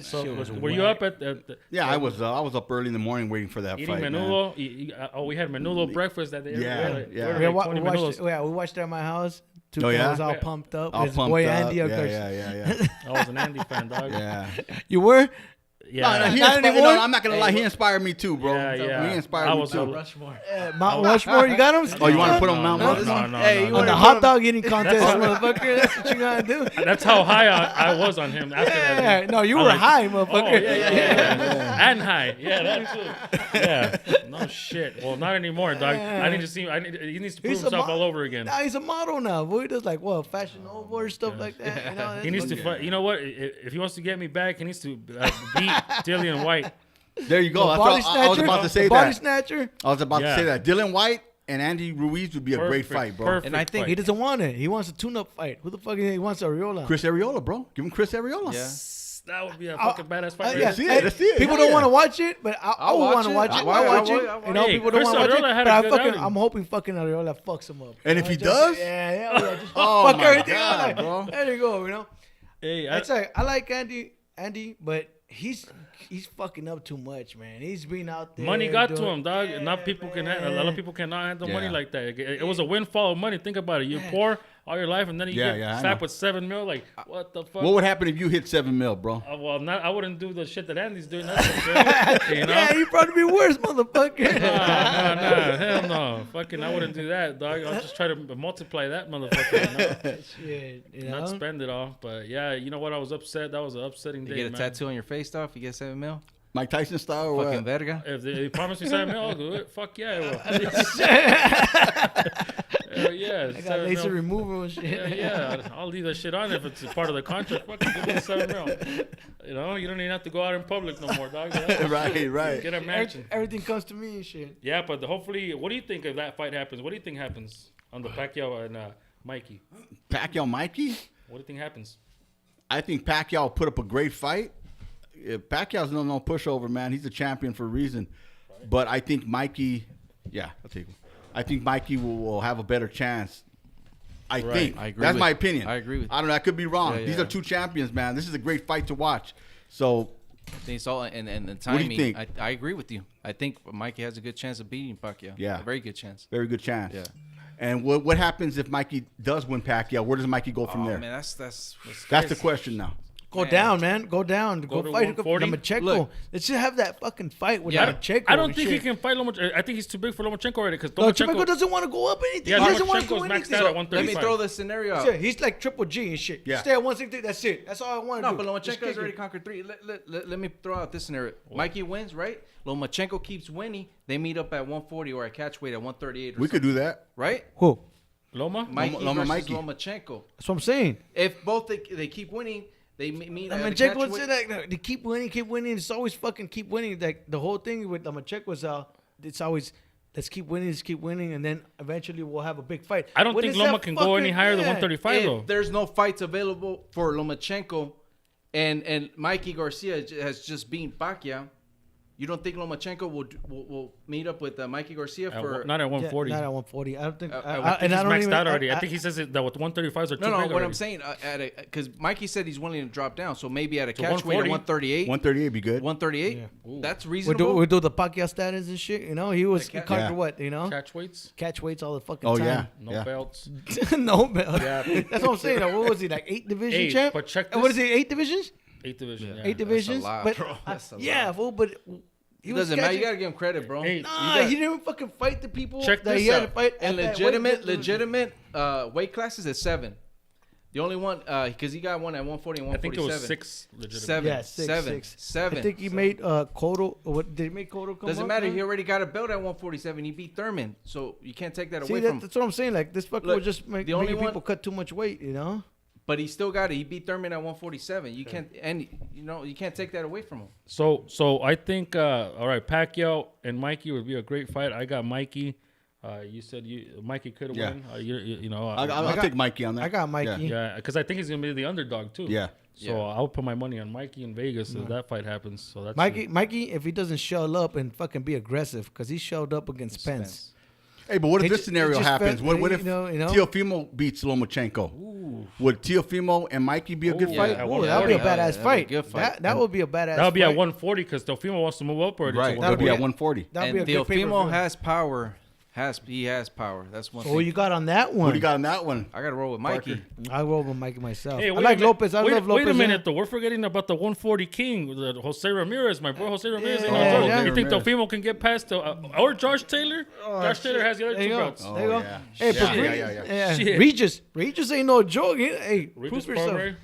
S4: shit was
S1: Were you up at the
S2: Yeah, I was up early in the morning waiting for that
S1: eating
S2: fight, man.
S1: menudo? We had menudo breakfast that day.
S2: Yeah, yeah.
S4: We,
S2: We
S1: Like
S4: we
S1: 20
S4: watched.
S1: menudos.
S4: Yeah, we watched it at my house. Two
S2: Oh, yeah?
S4: was all
S1: Yeah.
S4: pumped up.
S2: All
S4: His
S2: pumped
S4: boy
S2: up.
S4: Andy, of course.
S2: Yeah.
S1: I was an Andy fan, dog.
S2: Yeah.
S4: You were?
S1: Yeah.
S2: No, he
S4: Not
S2: inspired,
S4: anymore?
S2: no, I'm not gonna lie. He inspired me too, bro.
S1: Yeah.
S2: He inspired
S1: I
S2: me
S1: was
S2: too.
S1: Rushmore.
S4: Mount Rushmore, you got him?
S2: Oh, you want to put him
S1: No,
S2: Mount
S1: no,
S2: Rushmore?
S1: no,
S3: Hey,
S1: no,
S3: you
S1: no.
S4: On the hot dog eating contest, motherfucker. That's what you gotta do.
S1: That's how high I was on him after that.
S4: Yeah, no, you were
S1: like-
S4: high,
S1: Oh,
S4: motherfucker.
S1: yeah. And high. Yeah, that too. Yeah. No shit. Well, not anymore, dog. I need to see. He needs to prove
S4: He's a
S1: himself
S4: mo-
S1: all over again.
S4: Nah, he's a model now. Boy, he does like what, Fashion Nova or stuff like that. You know,
S1: He needs to fight. You know what? If he wants to get me back, he needs to beat Dillian White.
S2: There you go. That's
S4: body
S2: what
S4: snatcher.
S2: I was about to say
S4: Body
S2: that.
S4: snatcher.
S2: I was about to
S1: Yeah.
S2: say that. Dylan White and Andy Ruiz would be a great
S1: Perfect,
S2: fight, bro.
S1: perfect
S3: And I think
S1: fight.
S4: He doesn't want it. He wants a tune-up fight. Who the fuck he wants Ariola?
S2: Chris Arreola, bro. Give him Chris Arreola.
S3: Yeah.
S1: That would be a fucking badass fight.
S4: Yeah,
S2: Let's see it.
S4: hey,
S2: Let's see it.
S4: People
S2: Hell
S4: don't
S2: yeah.
S4: want to watch it, but I would
S3: watch
S4: want to
S3: it.
S4: watch it.
S3: I
S4: I
S3: will,
S4: watch
S3: I
S4: it.
S3: will.
S4: You know,
S1: Hey,
S4: people
S1: Chris
S4: don't want to watch
S1: Arreola
S4: it,
S1: had
S4: but
S1: a
S4: I
S1: good
S4: fucking,
S1: outing.
S4: I'm hoping fucking Ariola fucks him up.
S2: And
S4: You
S2: if
S4: know,
S2: he
S4: just-
S2: does?
S4: yeah, just
S2: Oh
S4: fuck
S2: my
S4: everything
S2: God,
S4: up.
S2: bro.
S4: There you go. You know,
S1: Hey,
S4: it's like I like Andy, but he's fucking up too much, man. He's been out there.
S1: money got to
S4: doing-
S1: him, dog.
S4: Yeah,
S1: Not people can. A lot of people cannot handle money
S2: Yeah.
S1: like that. It was a windfall of money. Think about it. You're poor all your life, and then you
S2: Yeah,
S1: get
S2: yeah, I
S1: slapped
S2: know.
S1: with $7 million. Like, what the fuck?
S2: What would happen if you hit $7 million, bro?
S1: Well, I wouldn't do the shit that Andy's doing. That's for sure. You know?
S4: Yeah, you probably be worse, motherfucker.
S1: Nah, hell no. Fucking, I wouldn't do that, dog. I'll just try to multiply that motherfucker. You know?
S4: Shit, you know?
S1: Not spend it all. But yeah, you know what? I was upset. That was an upsetting
S3: You
S1: day,
S3: get a
S1: man.
S3: tattoo on your face, though, if you get $7 mil.
S2: Mike Tyson style or
S3: Fucking
S2: what?
S3: verga.
S1: If they promise me 7 mil, I'll do it. Fuck yeah, I will. Hell yeah.
S4: I got
S1: 7
S4: laser
S1: mil.
S4: removal and shit.
S1: Yeah, I'll leave that shit on if it's part of the contract. Fucking give me the 7 mil. You know, you don't even have to go out in public no more, dog.
S2: Right.
S1: Get a mansion.
S4: Everything comes to me and shit.
S1: Yeah, but hopefully, what do you think if that fight happens? What do you think happens on the Pacquiao and Mikey?
S2: Pacquiao Mikey?
S1: What do you think happens?
S2: I think Pacquiao will put up a great fight. Pacquiao's no pushover, man. He's a champion for a reason. Right. But I think Mikey, I'll take him. I think Mikey will have a better chance. I think.
S3: I agree
S2: That's
S3: with
S2: my
S3: you.
S2: opinion.
S3: I agree with you.
S2: I don't know. I could be wrong.
S3: Yeah,
S2: These
S3: yeah.
S2: are two champions, man. This is a great fight to watch. So,
S3: I think it's all and the
S2: do you
S3: timing.
S2: think?
S3: I agree with you. I think Mikey has a good chance of beating Pacquiao.
S2: Yeah.
S3: A very good chance.
S2: very good chance.
S3: Yeah.
S2: And what happens if Mikey does win Pacquiao? Where does Mikey go from there?
S3: Man, that's
S2: That's
S3: crazy.
S2: the question now.
S4: Go
S3: Man.
S4: down, man. Go down. Go
S1: to
S4: fight
S1: 140.
S4: Lomachenko.
S3: Look.
S4: Let's just have that fucking fight with
S3: Yeah.
S4: Lomachenko.
S1: I don't
S4: and
S1: think he
S4: shit.
S1: can fight Lomachenko. I think he's too big for Lomachenko already because
S4: Lomachenko doesn't want to go up anything.
S1: Yeah,
S4: he doesn't want to
S1: Lomachenko's
S4: go
S1: maxed
S4: anything.
S1: out at
S3: Let
S1: 135.
S3: me throw this scenario out.
S4: Yeah, he's like Triple G and shit.
S2: Yeah.
S4: Stay at 160. That's it. That's all I want to
S3: No,
S4: do.
S3: but
S4: Just
S3: Lomachenko has
S4: kick
S3: already
S4: it.
S3: conquered 3. Let me throw out this scenario. Mikey wins, right? Lomachenko keeps winning. They meet up at 140 or at catchweight at 138 or
S2: We could do that.
S3: right?
S4: Who?
S1: Loma?
S3: Mikey
S2: Loma
S3: versus
S2: Mikey.
S3: Lomachenko.
S4: That's what I'm saying.
S3: If both they keep winning, they meet at a
S4: Lomachenko would
S3: catchweight.
S4: say that they keep winning. It's always fucking keep winning. Like the whole thing with Lomachenko was it's always let's keep winning, and then eventually we'll have a big fight.
S1: I don't
S4: When
S1: think
S4: is
S1: Loma
S4: that
S1: can go any
S4: fucking-
S1: higher than
S4: yeah.
S1: 135 though.
S3: If there's no fights available for Lomachenko, and Mikey Garcia has just beaten Pacquiao, you don't think Lomachenko will meet up with Mikey Garcia for?
S1: Not at
S4: Yeah,
S1: 140.
S4: not at 140. I don't think.
S3: I
S1: I think
S4: and
S1: he's
S4: I don't
S1: maxed
S4: even,
S1: out already. I think he says that with 135s are too
S3: No,
S1: big
S3: what
S1: already.
S3: I'm saying, because Mikey said he's willing to drop down, so maybe at a
S1: To
S3: catchweight at
S1: 140.
S3: 138,
S2: 138 be good.
S3: 138,
S4: Yeah.
S3: that's
S4: we
S3: reasonable.
S4: do the Pacquiao status and shit. You know, he conquered
S2: Yeah.
S4: what? You know,
S1: Catch weights,
S4: catch weights all the fucking
S2: Oh,
S4: time.
S1: no belts.
S4: no belt.
S1: Yeah.
S4: That's what I'm saying. What was he like? 8 division
S1: 8,
S4: champ?
S1: but check
S4: And what
S1: this.
S4: is he? 8 divisions?
S1: 8th division. Yeah.
S4: 8 divisions.
S3: lot,
S4: but
S3: bro. That's a
S4: yeah,
S3: lot.
S4: fool. But he
S3: It
S4: was
S3: doesn't matter. You
S4: catching-
S3: gotta give him credit, bro.
S1: Hey,
S4: Nah, he didn't even fucking fight the people
S1: Check
S4: that
S1: this
S4: he had to
S1: out.
S4: fight.
S3: And
S4: at that weight.
S3: legitimate weight classes is 7. The only one because he got one at 140 and
S1: I think it
S3: 147.
S1: was 6 legitimate.
S3: 7.
S4: Yeah, six.
S3: 7.
S4: I think he made Cotto. What did he make Cotto come
S3: Doesn't
S4: up,
S3: matter.
S4: man?
S3: He already got a belt at 147. He beat Thurman, so you can't take that
S4: See,
S3: away from him.
S4: that's what I'm saying. Like this fucker
S3: Look,
S4: would just
S3: the only
S4: making
S3: one-
S4: people cut too much weight. You know.
S3: But he still got it. He beat Thurman at 147. You can't, and you can't take that away from him.
S1: So I think all right, Pacquiao and Mikey would be a great fight. I got Mikey. You said Mikey could
S2: Yeah.
S1: win. You know.
S2: I'll take Mikey on that.
S4: I got Mikey.
S1: yeah, because I think he's gonna be the underdog too.
S2: Yeah.
S1: So
S3: Yeah.
S1: I'll put my money on Mikey in Vegas if that fight happens. So that's
S4: Mikey, if he doesn't show up and fucking be aggressive, because he showed up against Spence.
S2: Hey, but what if
S4: It
S2: this
S4: ju-
S2: scenario
S4: it just
S2: happens?
S4: felt-
S2: What if
S4: you know-
S2: Teofimo beats Lomachenko? Would Teofimo and Mikey be a good
S1: Ooh,
S2: fight?
S1: yeah,
S4: Ooh, that would be a
S1: 140.
S4: badass
S3: That'd be a
S4: fight.
S3: good fight.
S4: That would be a badass.
S1: That would be at
S4: fight.
S1: 140 because Teofimo wants to move up already.
S2: Right.
S1: To
S2: That'll be at
S1: 140.
S2: 140.
S4: That would
S3: And
S4: be a good
S3: Teofimo
S4: pay-per-view.
S3: has power. He has power. That's one
S4: So
S3: thing.
S4: what you got on that one?
S2: What do you got on that one?
S3: I got to roll with Mikey.
S2: Parker.
S4: I roll with Mikey myself.
S1: Hey,
S4: I
S1: wait
S4: like
S1: a minute.
S4: Lopez. I love Lopez.
S1: Wait a minute, though. We're forgetting about the 140 king, the Jose Ramirez, my bro. Jose Ramirez. ain't no
S4: Yeah,
S1: joke.
S4: yeah.
S1: You think
S2: Ramirez.
S1: Teofimo can get past or Josh Taylor? Josh Taylor has the other
S4: There you
S1: two
S4: go.
S1: belts.
S2: Oh,
S4: There you go.
S2: yeah.
S4: Hey,
S2: Yeah,
S4: but
S2: yeah.
S1: Shit.
S4: Regis ain't no joke. Hey,
S1: Regis
S4: prove yourself.
S1: Poirier.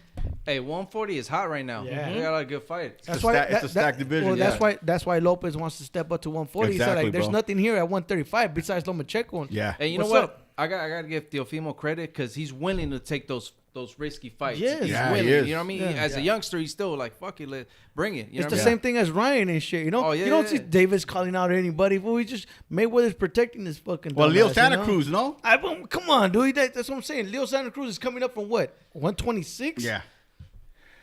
S3: Hey, 140 is hot right now.
S4: Yeah.
S3: They got a lot of good fights.
S4: That's
S2: a
S4: why
S2: stack- it's a stacked division,
S4: Well,
S2: yeah.
S4: that's why Lopez wants to step up to 140. He said
S2: Exactly,
S4: like, there's
S2: bro.
S4: nothing here at 135 besides Lomachenko.
S2: Yeah.
S3: Hey, you know
S4: What's
S3: what?
S4: up?
S3: I got to give Teofimo credit because he's willing to take those risky fights.
S4: Yes.
S3: He's
S2: Yeah, he
S3: willing.
S2: is.
S3: You know what I mean?
S4: Yeah.
S3: As a youngster, he's still like, fuck it, bring it. You
S4: It's
S3: know
S4: the
S3: what I mean?
S4: same thing as Ryan and shit. You know,
S3: Oh, yeah,
S4: you don't
S3: yeah.
S4: see Davis calling out anybody. Well, we just Mayweather's protecting this fucking.
S2: Well, Leo
S4: dumbass,
S2: Santa
S4: you know?
S2: Cruz, no?
S4: Come on, dude. That's what I'm saying. Leo Santa Cruz is coming up from what? 126.
S2: Yeah.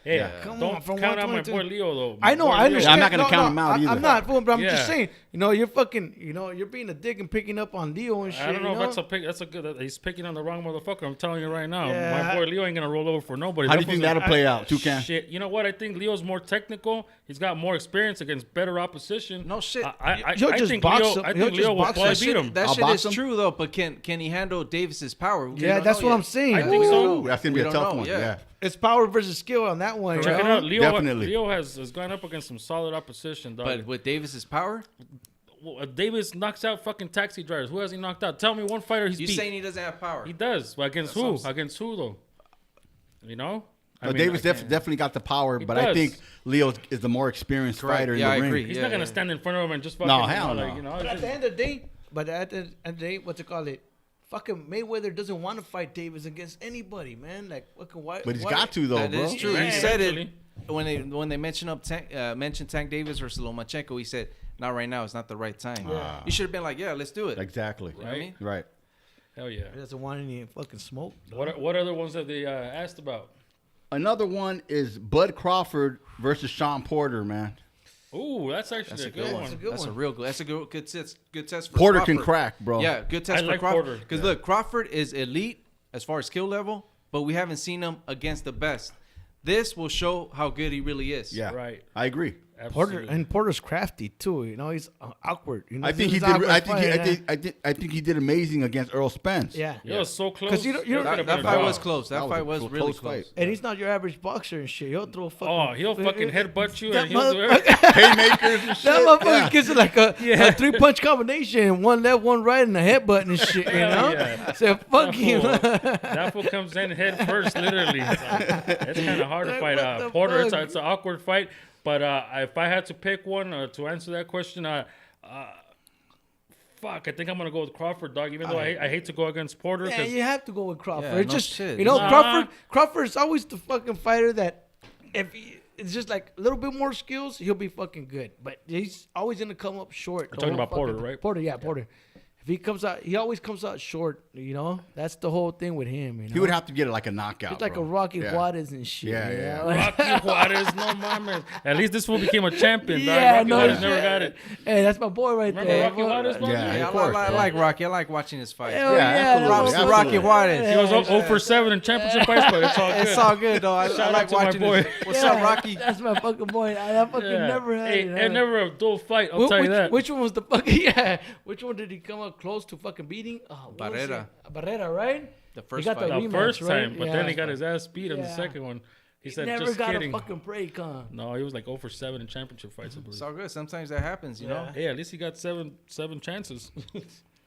S1: Hey,
S3: Yeah.
S4: Come
S1: don't
S4: on, from
S1: count out my
S4: 122.
S1: boy Leo, though.
S4: I know,
S1: Boy
S4: I
S1: Leo.
S4: understand.
S2: I'm not gonna count him out either.
S4: I'm not, but I'm just
S1: Yeah.
S4: saying. You know, you're fucking. You know, you're being a dick and picking up on Leo and shit.
S1: I don't know
S4: you
S1: if that's a pick. That's a good. He's picking on the wrong motherfucker. I'm telling you right now.
S4: Yeah.
S1: My boy Leo ain't gonna roll over for nobody.
S2: How do you
S1: That
S2: think
S1: was
S2: that'll play out, Toucan?
S1: Shit, you know what? I think Leo's more technical. He's got more experience against better opposition.
S3: No shit.
S1: I
S4: He'll just
S1: think
S4: box
S1: Leo.
S4: him.
S1: I
S4: He'll
S1: think
S4: just
S1: Leo will
S4: box
S1: probably
S3: That
S1: beat
S3: shit,
S1: him.
S3: that
S2: I'll
S3: shit
S2: box
S3: is
S2: him.
S3: true though, but can he handle Davis's power? We
S4: Yeah,
S3: don't
S4: that's
S3: know
S4: what
S3: yet.
S4: I'm saying.
S1: I think so.
S2: Ooh, that's gonna be
S3: We
S2: a
S3: don't
S2: tough
S3: know,
S2: one.
S3: yeah.
S2: Yeah.
S4: It's power versus skill on that one.
S1: Check
S4: you
S1: it
S4: know?
S1: out. Leo,
S2: Definitely.
S1: Leo has gone up against some solid opposition, dog.
S3: But with Davis's power,
S1: Well, Davis knocks out fucking taxi drivers. Who has he knocked out? Tell me one fighter he's
S3: you
S1: beat.
S3: saying he doesn't have power?
S1: He does. But against
S3: That's what
S1: who?
S3: I'm saying.
S1: Against who though? You know.
S2: No, Davis definitely got the power, but I think Leo is the more experienced fighter in the ring.
S3: Agree.
S1: He's not gonna stand in front of him and just fucking.
S2: No, hell no.
S1: Like, you know,
S4: But at the end of the day, what's it called? Fucking Mayweather doesn't want to fight Davis against anybody, man. Like, fucking why?
S2: But he's got to though,
S3: That
S2: bro.
S3: is true.
S1: Yeah,
S3: He said
S1: actually.
S3: it when they mentioned Tank Davis versus Lomachenko. He said, "Not right now. It's not the right time."
S2: Yeah.
S3: You should have been like, "Yeah, let's do it."
S2: Exactly.
S3: You know what I mean?
S2: Right.
S1: Hell yeah.
S4: He doesn't want any fucking smoke.
S1: What other ones have they asked about?
S2: Another one is Bud Crawford versus Sean Porter, man.
S1: Ooh, that's actually a good one.
S4: That's a good
S3: That's a
S4: one.
S3: real good. That's a good test for
S2: Porter
S3: Crawford.
S2: can crack, bro.
S3: Yeah, good test
S1: I
S3: for
S1: like
S3: Crawford.
S1: Porter.
S3: Because look, Crawford is elite as far as skill level, but we haven't seen him against the best. This will show how good he really is.
S2: Yeah.
S1: Right.
S2: I agree.
S1: Absolutely.
S4: Porter's crafty too. You know, he's awkward. You know,
S2: I think he
S4: he's
S2: did.
S4: awkward fighter,
S2: I think he did amazing against Earl Spence.
S4: Yeah.
S1: It was so close.
S4: 'Cause you don't-
S1: It could've
S3: That
S1: been a
S3: fight
S1: draw.
S3: was close. That fight was really
S2: close
S3: close.
S2: fight.
S4: And he's not your average boxer and shit. He'll throw fucking.
S1: Oh, he'll fucking headbutt you
S4: That
S1: and he'll do
S4: motherfucker-
S1: everything.
S2: Haymakers and shit.
S4: That motherfucker
S2: Yeah.
S4: gives it like a 3-punch combination, one left, one right, and a headbutt and shit. You
S1: Hell
S4: know,
S1: yeah.
S4: so fuck you.
S1: That fool comes in head first, literally. It's kind of hard to
S4: Like,
S1: fight.
S4: what the
S1: Porter, it's
S4: fuck?
S1: an awkward fight. But if I had to pick one to answer that question, fuck, I think I'm gonna go with Crawford, dog. Even though I hate to go against Porter,
S4: Yeah,
S1: because
S4: you have to go with Crawford.
S3: Yeah,
S4: it's
S3: no
S4: just
S3: shit.
S4: you know,
S1: Nah.
S4: Crawford's always the fucking fighter that if it's just like a little bit more skills, he'll be fucking good. But he's always gonna come up short.
S1: You're talking about Porter, right?
S4: Porter, yeah, Porter. If he comes out, he always comes out short. You know, that's the whole thing with him. You know,
S2: He would have to get it like a knockout.
S4: it's like
S2: bro.
S4: a Rocky
S2: Yeah.
S4: Juarez and shit.
S2: Yeah,
S4: you
S2: yeah.
S4: know?
S1: Rocky Juarez, no mames. At least this fool became a champion, dog.
S4: Yeah,
S1: Rocky
S4: no
S1: Juarez
S4: shit.
S1: never got it.
S4: Hey, that's my boy right
S1: Remember
S4: there.
S1: Rocky Juarez, bro?
S2: Yeah,
S3: Yeah,
S2: of course.
S3: I like Rocky. I like watching his fights.
S4: Hell
S2: Yeah,
S4: yeah,
S2: absolutely,
S3: Props to
S2: absolutely.
S3: Rocky Juarez.
S1: He was 0 for 7 in championship fights, but it's all good.
S3: It's all good, though. I
S1: Shout
S3: like
S1: out to my
S3: watching
S1: boy.
S3: his. What's up, Rocky?
S4: That's my fucking boy. I fucking
S1: Yeah.
S4: never had
S1: Hey,
S4: it.
S1: and never a dual fight, I'll tell you that.
S4: Which one was the fucking yeah? Which one did he come up close to fucking beating? What was
S3: Barrera.
S4: it? Barrera, right?
S3: The
S4: He
S3: first
S4: got
S3: fight.
S1: The
S4: rematch,
S1: first
S4: right?
S1: time, but
S4: Yeah.
S1: then he got his ass beat in the
S4: Yeah.
S1: second one. He said,
S4: Never
S1: just
S4: got
S1: kidding.
S4: a fucking break, huh?
S1: No, he was like 0 for 7 in championship fights, I believe.
S3: It's all good. Sometimes that happens, you know.
S1: Hey, at least he got seven chances.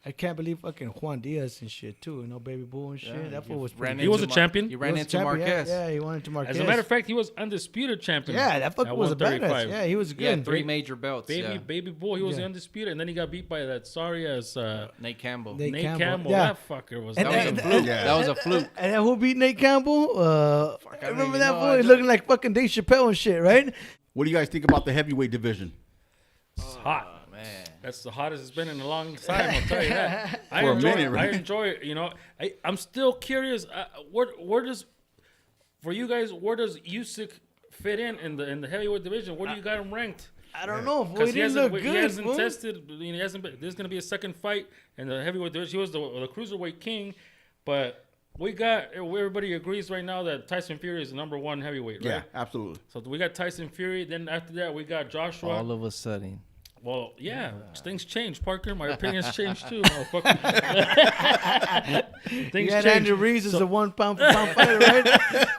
S4: I can't believe fucking Juan Diaz and shit too. You know, Baby Bull and shit.
S3: Yeah,
S4: that fool
S3: you
S4: was
S3: ran
S4: pretty.
S1: He was a
S3: into
S1: champion.
S3: You
S4: He
S3: ran
S4: was
S3: into
S4: champion,
S3: Marquez.
S4: Yeah, he went into Marquez.
S1: As a matter of fact, he was undisputed champion.
S4: yeah, that fucker
S1: at
S4: was a badass.
S1: 135.
S4: Yeah, he was
S3: He had
S4: good.
S3: 3 major belts.
S1: Baby Bull, he was the
S4: Yeah.
S1: undisputed, and then he got beat by that sorry ass
S3: Nate Campbell.
S4: Nate
S1: Nate
S4: Campbell.
S1: Campbell.
S4: Yeah.
S1: That fucker was.
S4: And-
S3: That was a
S4: and-
S3: fluke.
S2: Yeah.
S3: That was a fluke.
S4: And then who beat Nate Campbell?
S3: I don't
S4: Remember
S3: even
S4: that
S3: know.
S4: fool? He's looking like fucking Dave Chappelle and shit, right?
S2: What do you guys think about the heavyweight division?
S1: It's hot.
S3: Man.
S1: That's the hottest it's been in a long time. I'll tell you that. I
S2: For a
S1: enjoy,
S2: minute, right?
S1: I enjoy it. You know, I'm still curious. Where does, for you guys, where does Usyk fit in the heavyweight division? Where do you got him ranked?
S4: I don't know. Boy,
S1: Because
S4: he didn't look good.
S1: he hasn't
S4: fool.
S1: tested. He hasn't. There's gonna be a second fight in the heavyweight division. He was the cruiserweight king, but we got everybody agrees right now that Tyson Fury is the number 1 heavyweight. Right?
S2: Yeah, absolutely.
S1: So we got Tyson Fury. Then after that, we got Joshua.
S3: All of a sudden.
S1: Well, yeah, things change, Parker. My opinions changed too. Things
S4: You had
S1: change.
S4: Andrew Reeves as a 1 pound for pound fighter, right?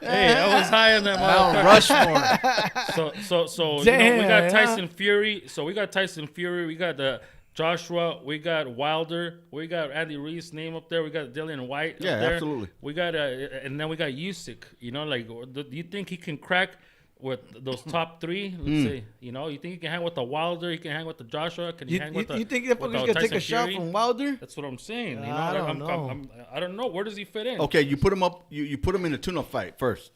S1: Hey, I was high on that
S3: Mount
S1: motherfucker.
S3: Rushmore.
S1: So we
S4: Damn,
S1: got
S4: yeah.
S1: Tyson Fury. So we got Tyson Fury. We got the Joshua. We got Wilder. We got Andy Reid's name up there. We got Dillian White.
S2: Yeah,
S1: up there.
S2: absolutely.
S1: We got and then we got Usyk. You know, like, do you think he can crack with those top 3? Let's say, you know, you think he can hang with the Wilder? He can hang with the Joshua? Can he hang with the?
S4: You think that
S1: with
S4: fucker's
S1: the
S4: gonna take a
S1: Tyson
S4: shot
S1: Fury?
S4: from Wilder?
S1: That's what I'm saying. You know,
S4: I
S1: like,
S4: don't know.
S1: I don't know. Where does he fit in?
S2: Okay, you put him up. You put him in a tune-up fight first.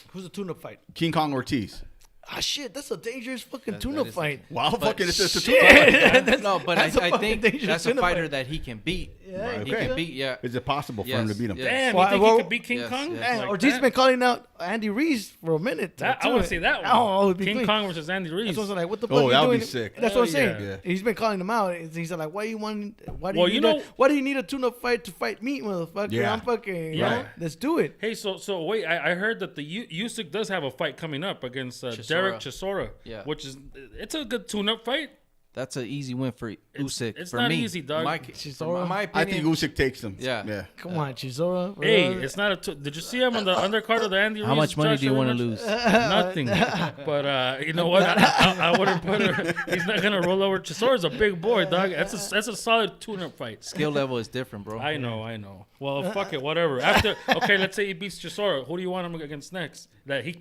S4: Who's the tune-up fight?
S2: King Kong Ortiz.
S4: Ah, shit, that's a dangerous fucking
S3: That
S4: tune-up
S3: is-
S4: fight.
S2: Wow, fucking it's a
S4: Shit.
S2: tune-up fight.
S3: No, but
S4: That's a
S3: I
S4: fucking
S3: think
S4: dangerous
S3: that's a
S4: tune-up
S3: fighter
S4: fight.
S3: that he can beat.
S4: Yeah,
S2: Right,
S3: He
S2: okay.
S3: can beat, yeah.
S2: Is it possible for him to
S3: Yes,
S2: beat him?
S3: yes.
S1: Damn,
S4: Why-
S1: you think
S4: well-
S1: he could beat King
S3: Yes,
S1: Kong?
S3: yes.
S4: Damn,
S1: Like
S4: Ortiz
S1: that?
S4: been calling out Andy Reeves for a minute.
S1: I
S4: too.
S1: want to see that one.
S4: Oh, it'd be
S1: King
S4: clean.
S1: Kong versus Andy Reeves.
S4: That's what I'm like. What the
S2: Oh,
S4: fuck? you
S2: that would
S4: doing?
S2: be sick.
S4: That's what I'm
S1: Hell
S4: saying.
S1: yeah.
S4: He's been calling him out. He's like, why you want? Why do
S1: Well,
S4: you
S1: you
S4: need?
S1: know-
S4: Why do you need a tune-up fight to fight me, motherfucker?
S2: Yeah.
S4: I'm fucking.
S1: Yeah.
S4: Right. Let's do it.
S1: Hey, so wait, I heard that the Usyk does have a fight coming up against Derek Chisora.
S3: Yeah.
S1: Which is, it's a good tune-up fight.
S3: That's an easy win for Usyk.
S1: it's
S3: for
S1: not
S3: me.
S1: easy, dog.
S4: Chisora?
S3: My
S2: I think
S3: opinion.
S2: Usyk takes him.
S3: Yeah.
S4: Come on, Chisora.
S1: Hey, it's not a. Did you see him on the undercard of the Andy Ruiz?
S3: How much money do you want to
S1: Joshua
S3: lose?
S1: Nothing. But you know what? I wouldn't put her. He's not gonna roll over. Chisora's a big boy, dog. That's a solid tune-up fight.
S3: Skill level is different, bro.
S1: I know. Well, fuck it, whatever. Okay, let's say he beats Chisora. Who do you want him against next? That he.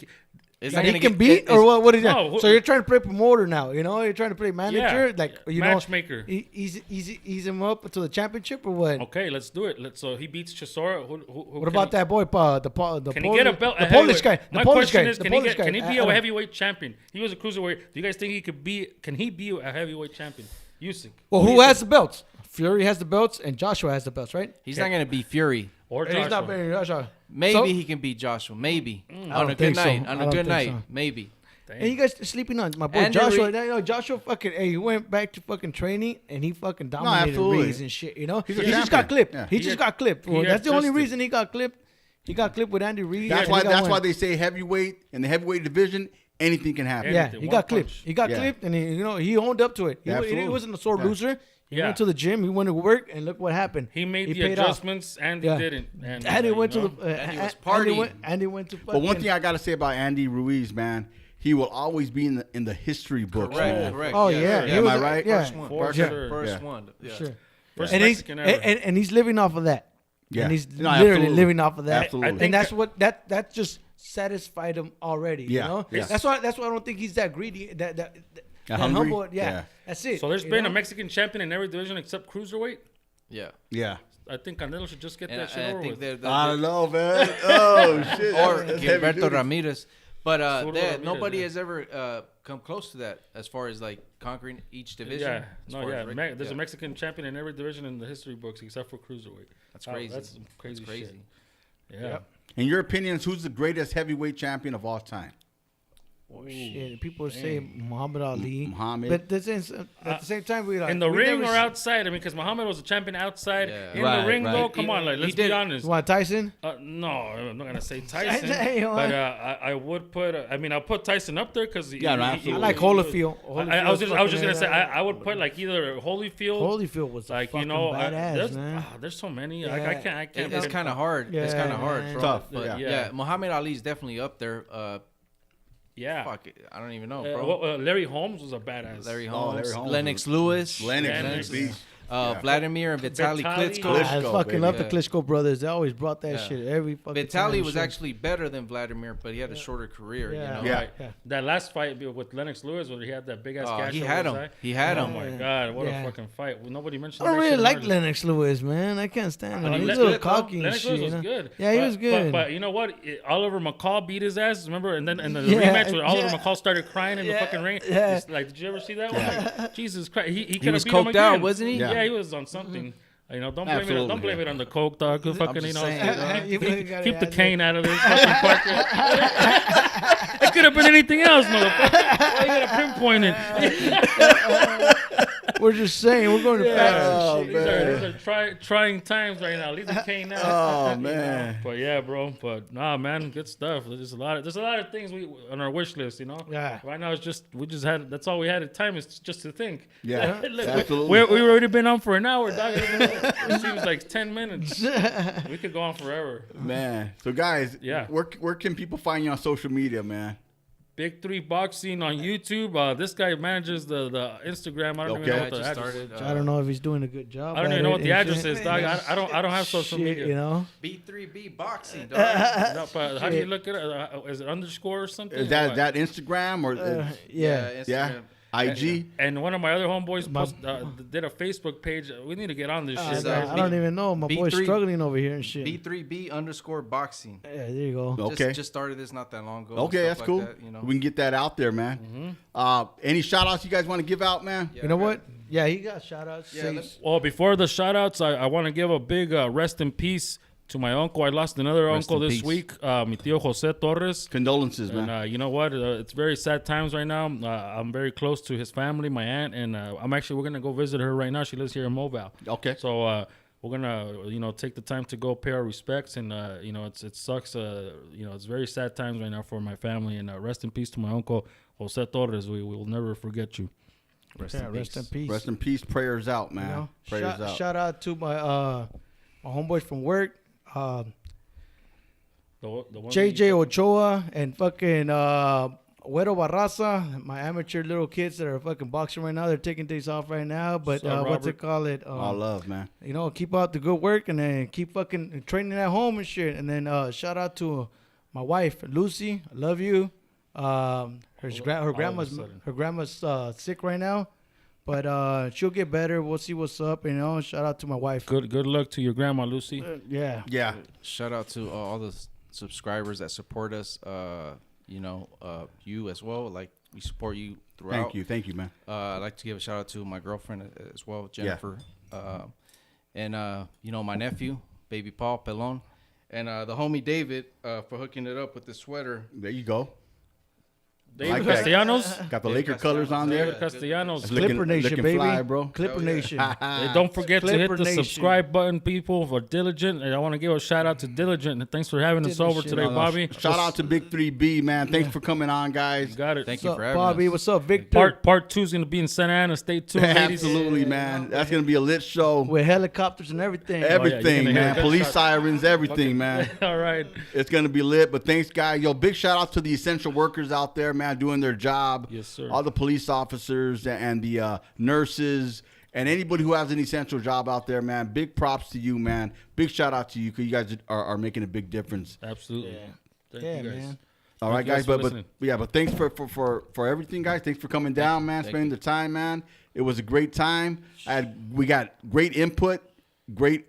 S3: It's
S4: That
S3: not
S4: he
S3: gonna
S4: can beat, or what? What is
S1: No,
S4: that? So you're trying to play promoter now, you know? You're trying to play manager,
S1: Yeah,
S4: like you
S1: matchmaker.
S4: know, ease him up to the championship or what?
S1: Okay, let's do it. So he beats Chisora. Who
S4: What about that boy, the
S1: Can he get a belt?
S4: the
S1: at
S4: Polish
S1: heavyweight?
S4: guy, the
S1: My
S4: Polish
S1: question
S4: guy,
S1: is,
S4: the
S1: can he
S4: Polish guy.
S1: Can he be
S4: I
S1: a
S4: don't-
S1: heavyweight champion? He was a cruiserweight. Do you guys think he could be? Can he be a heavyweight champion? Usyk.
S4: Well, who has the belts? Fury has the belts, and Joshua has the belts, right?
S3: He's not gonna beat Fury.
S1: Or
S4: And he's not
S1: Joshua?
S4: better than Joshua.
S3: Maybe
S4: So-
S3: he can beat Joshua. Maybe
S4: I
S3: on
S4: don't
S3: a good
S4: think so.
S3: night.
S4: I
S3: On
S4: don't
S3: a good
S4: think
S3: night,
S4: so.
S3: maybe.
S4: And you guys sleeping on my boy
S3: Andy
S4: Joshua.
S3: Reid-
S4: You know, Joshua fucking, hey, he went back to fucking training and he fucking dominated
S2: absolutely.
S4: Reeds and shit. You know,
S2: He's
S4: he
S2: a
S4: just got
S2: champion.
S4: clipped.
S2: Yeah.
S4: He just got clipped. Well, that's the only
S1: adjusted.
S4: reason he got clipped. He got clipped with Andy Reid.
S2: That's
S4: and
S2: why.
S4: he got
S2: That's
S4: one.
S2: why they say heavyweight in the heavyweight division, anything can happen.
S4: Yeah,
S1: Anything,
S4: he
S1: one
S4: got clipped.
S1: punch.
S4: He got
S2: Yeah.
S4: clipped, and he owned up to it. He
S2: Absolutely.
S4: wasn't a sore
S2: Yeah.
S4: loser. He
S1: Yeah.
S4: went to the gym. He went to work, and look what happened.
S1: He made the
S4: paid off.
S1: adjustments, and he
S4: Yeah.
S1: didn't. And
S4: Andy
S1: you
S4: went to
S1: know?
S4: the.
S3: Andy was
S4: Andy
S3: partying.
S4: Andy went to.
S2: But one thing I gotta say about Andy Ruiz, man, he will always be in the history books, man.
S3: Correct.
S4: Oh
S3: yes.
S4: yeah,
S2: Yeah,
S4: he
S2: am
S4: was,
S2: I right?
S4: Yeah,
S3: First one.
S1: For
S4: yeah,
S1: sure.
S3: First
S2: Yeah.
S3: one. Yeah.
S4: sure.
S1: First
S4: And he's
S1: Mexican ever.
S4: and he's living off of that.
S2: Yeah.
S4: And he's
S2: No,
S4: literally
S2: absolutely.
S4: living off of that.
S2: Absolutely. I
S1: think
S4: And that's what that just satisfied him already.
S2: Yeah,
S4: You know?
S2: yeah.
S4: That's why I don't think he's that greedy. That
S2: hungry?
S4: humble. Yeah,
S2: Yeah.
S4: that's it.
S1: So there's
S4: you
S1: been
S4: know?
S1: a Mexican champion in every division except cruiserweight.
S3: Yeah.
S2: Yeah.
S1: I think Canelo should just get
S3: And
S1: that shit
S3: I
S1: over
S3: think
S1: with.
S3: they're
S2: I don't know, man. Oh shit.
S3: or
S2: That's heavy
S3: Gilberto
S2: duty.
S3: Ramirez. But
S1: Zurdo Ramirez,
S3: nobody
S1: yeah.
S3: has ever come close to that as far as like conquering each division.
S1: Yeah,
S3: as
S1: no,
S3: far
S1: yeah.
S3: as
S1: There's a
S3: yeah.
S1: Mexican champion in every division in the history books except for cruiserweight.
S3: That's crazy.
S1: That's some crazy,
S3: That's crazy.
S1: shit. Yeah.
S4: Yep.
S2: In your opinions, who's the greatest heavyweight champion of all time?
S4: Oh, shit. People say Muhammad Ali.
S2: Muhammad.
S4: But at the same time, we like
S1: In the
S4: we
S1: ring
S4: never
S1: or outside? I mean, because Muhammad was a champion outside.
S3: Yeah.
S1: In
S2: Right,
S1: the ring,
S2: right.
S1: though, come
S3: He-
S1: on, like
S3: he
S1: let's
S3: did-
S1: be honest.
S4: You want Tyson?
S1: No, I'm not gonna say Tyson,
S4: Hey, you
S1: but
S4: know.
S1: I would put. I mean, I'll put Tyson up there because
S2: Yeah, no, absolutely.
S4: I like Holyfield.
S1: I was just gonna say I would put like either Holyfield,
S4: Holyfield was
S1: like
S4: fucking
S1: you know,
S4: badass, man.
S1: there's so many.
S4: Yeah.
S1: I can't.
S3: It's kind of hard. It's
S4: Yeah,
S3: kind of hard.
S4: man.
S3: bro.
S2: Tough,
S3: But
S2: yeah.
S3: yeah. Muhammad Ali's definitely up there.
S1: Yeah.
S3: Fuck it. I don't even know, bro.
S1: Larry Holmes was a badass.
S3: Larry
S2: Oh,
S3: Holmes,
S2: Larry Holmes
S3: Lennox
S2: was-
S3: Lewis,
S2: Lennox
S1: Lennox.
S2: is a beast. Yeah.
S3: Vladimir and Vitaly
S1: Vitaly.
S3: Klitschko.
S4: I
S2: Klitschko,
S4: fucking
S2: baby.
S4: love the
S3: Yeah.
S4: Klitschko brothers. They always brought that
S3: Yeah.
S4: shit every fucking time.
S3: Vitaly was
S4: shit.
S3: actually better than Vladimir, but he had a shorter career.
S4: Yeah.
S3: You know?
S2: Yeah.
S4: Yeah.
S1: That last fight with Lennox Lewis, where he had that big ass
S3: Oh,
S1: gash
S3: he
S1: over
S3: had
S1: his
S3: him.
S1: eye.
S3: He had
S1: Oh
S3: him.
S1: my god, what
S4: Yeah.
S1: a fucking fight! Well, nobody mentioned.
S4: I don't
S1: that
S4: really
S1: shit
S4: like
S1: hardly.
S4: Lennox Lewis, man. I can't stand him.
S1: I mean,
S4: He's a
S1: Le-
S4: little cocky and
S1: Lennox
S4: shit.
S1: Lewis
S4: You
S1: was
S4: know?
S1: good.
S4: Yeah, he
S1: But-
S4: was good.
S1: But you know what? Oliver McCall beat his ass. Remember? And then the
S4: Yeah,
S1: rematch where Oliver
S4: yeah.
S1: McCall started crying in the
S4: Yeah,
S1: fucking ring.
S4: yeah.
S1: It's like, did you ever see that one? Like, Jesus Christ, he could have
S3: was
S1: beat him
S3: coked out,
S1: again.
S3: wasn't he?
S2: Yeah.
S1: Yeah, he was on something. You know, don't blame
S2: Absolutely,
S1: it. Don't blame
S2: yeah.
S1: it on the coke, dog. Who fucking,
S3: just
S1: you know,
S3: saying, dog.
S4: You gotta
S1: keep the
S4: add
S1: cane out of this fucking Parker. It could have been anything else, motherfucker. Why you gotta pinpoint it?
S4: We're just saying, we're going to
S1: Yeah,
S4: facts
S2: Oh,
S4: and shit.
S1: these are trying times right now. Leave the cane out.
S2: Oh man.
S1: But yeah, bro. But nah, man, good stuff. There's a lot of things we on our wish list. You know.
S4: Yeah.
S1: Right now, it's just we just had. That's all we had at time is just to think.
S2: Yeah.
S1: Look,
S2: Absolutely.
S1: we already been on for an hour, dog. It seems like 10 minutes. We could go on forever.
S2: Man. So guys,
S1: Yeah.
S2: where can people find you on social media, man?
S1: Big Three Boxing on YouTube. This guy manages the Instagram. I don't even
S2: Okay.
S1: know
S3: I
S1: what the
S3: just
S1: address.
S3: started.
S4: I don't know if he's doing a good job.
S1: I don't
S4: at
S1: even know
S4: it
S1: what the
S4: and
S1: address
S4: shit.
S1: is, dog. I don't have social
S4: Shit,
S1: media.
S4: You know?
S3: B3B boxing, dog.
S1: No, but how do you look at it? Is it underscore or something?
S2: Is
S1: or
S2: that
S1: what?
S2: that Instagram or
S4: Yeah.
S2: yeah?
S3: Instagram.
S2: IG?
S1: And one of my other homeboys did a Facebook page. We need to get on this shit. guys.
S4: I don't even know. My boy's
S3: B3
S4: struggling over here and shit.
S3: B3B_boxing.
S4: Yeah, there you go.
S2: Okay.
S3: Just started this not that long ago.
S2: Okay,
S3: stuff
S2: that's
S3: like
S2: cool.
S3: that, you know.
S2: We can get that out there, man. Any shout outs you guys want to give out, man?
S3: Yeah,
S4: You know
S3: I got
S4: what?
S3: it.
S4: Yeah, he got shout outs.
S3: Yeah, let's-
S1: Well, before the shout outs, I want to give a big rest in peace to my uncle. I lost another
S3: Rest
S1: uncle
S3: in
S1: this
S3: peace.
S1: week, mi tío Jose Torres.
S2: Condolences, man.
S1: And you know what? It's very sad times right now. I'm very close to his family, my aunt, and we're gonna go visit her right now. She lives here in Mobile.
S2: Okay.
S1: So we're gonna take the time to go pay our respects, and it sucks. It's very sad times right now for my family, and rest in peace to my uncle Jose Torres. We will never forget you.
S3: Rest in
S4: Rest in
S3: peace.
S4: peace.
S2: Rest in peace. Prayers out,
S4: You
S2: man.
S4: know?
S2: Prayers out.
S4: Shout out to my homeboys from work,
S1: The one
S4: JJ Ochoa and fucking Güero Barraza, my amateur little kids that are fucking boxing right now. They're taking days off right now, but
S1: What's up,
S4: what's it
S1: Robert?
S4: call it?
S2: All love, man.
S4: You know, keep up the good work and then keep fucking training at home and shit. And then shout out to my wife Lucy. I love you. Her grandma's sick right now, but she'll get better. We'll see what's up. You know, shout out to my wife.
S1: Good luck to your grandma, Lucy.
S4: Yeah.
S2: Yeah.
S3: Shout out to all the subscribers that support us. You know, you as well. Like, we support you throughout.
S2: Thank you, man.
S3: I'd like to give a shout out to my girlfriend as well, Jennifer. And, you know, my nephew, baby Paul Pelon. And the homie David for hooking it up with the sweater.
S2: There you go.
S1: David
S2: Like that.
S1: Castellanos.
S2: Got the
S3: David
S2: Laker colors on there.
S1: David Castellanos.
S2: That's looking-
S4: Clipper Nation,
S2: looking
S4: baby.
S2: fly, bro.
S4: Clipper
S3: Hell yeah.
S4: Nation.
S1: Hey, don't forget to hit
S4: Clipper
S1: the
S4: Nation.
S1: subscribe button, people, for Diligent. And I want to give a shout out to Diligent. And thanks for having us over
S4: Diligent.
S1: today, Bobby.
S2: Shout out to Big 3B, man. Thanks for coming on, guys.
S1: You got it.
S3: Thank
S4: What's
S3: you
S4: up,
S3: for having
S4: Bobby?
S3: us.
S4: What's up, Victor?
S1: Part 2 is going to be in Santa Ana. Stay tuned, ladies.
S2: Absolutely, man. That's gonna be a lit show.
S4: With helicopters and everything.
S2: Everything,
S1: you're gonna hear
S2: man. Police
S1: gunshots.
S2: sirens, everything, man.
S1: All right.
S2: It's gonna be lit. But thanks, guys. Yo, big shout out to the essential workers out there, man, doing their job.
S1: Yes, sir.
S2: All the police officers and the nurses and anybody who has an essential job out there, man. Big props to you, man. Big shout out to you because you guys are making a big difference.
S1: Absolutely. Thank
S4: Yeah,
S1: you guys.
S4: man.
S2: All right,
S1: Thank you
S2: guys.
S1: for
S2: But
S1: listening.
S2: yeah, but thanks for everything, guys. Thanks for coming down, man.
S3: Thank
S2: Spending the time, man. It was a great time. We got great input, great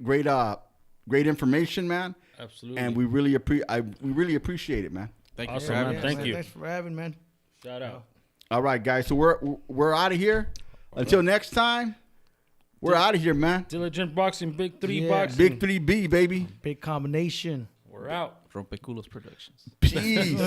S2: information, man.
S1: Absolutely.
S2: And we really appreciate it, man.
S3: Thank you
S1: Awesome,
S3: for
S1: man.
S3: having us.
S1: Thank you.
S4: Thanks for having, man.
S1: Shout out.
S2: All right, guys. So we're out of here. Until next time, we're out of here, man.
S1: Diligent Boxing, Big 3
S4: Yeah.
S1: Boxing.
S2: Big 3B, baby.
S4: Big combination.
S1: We're out.
S3: Rompeculos Productions.
S2: Peace.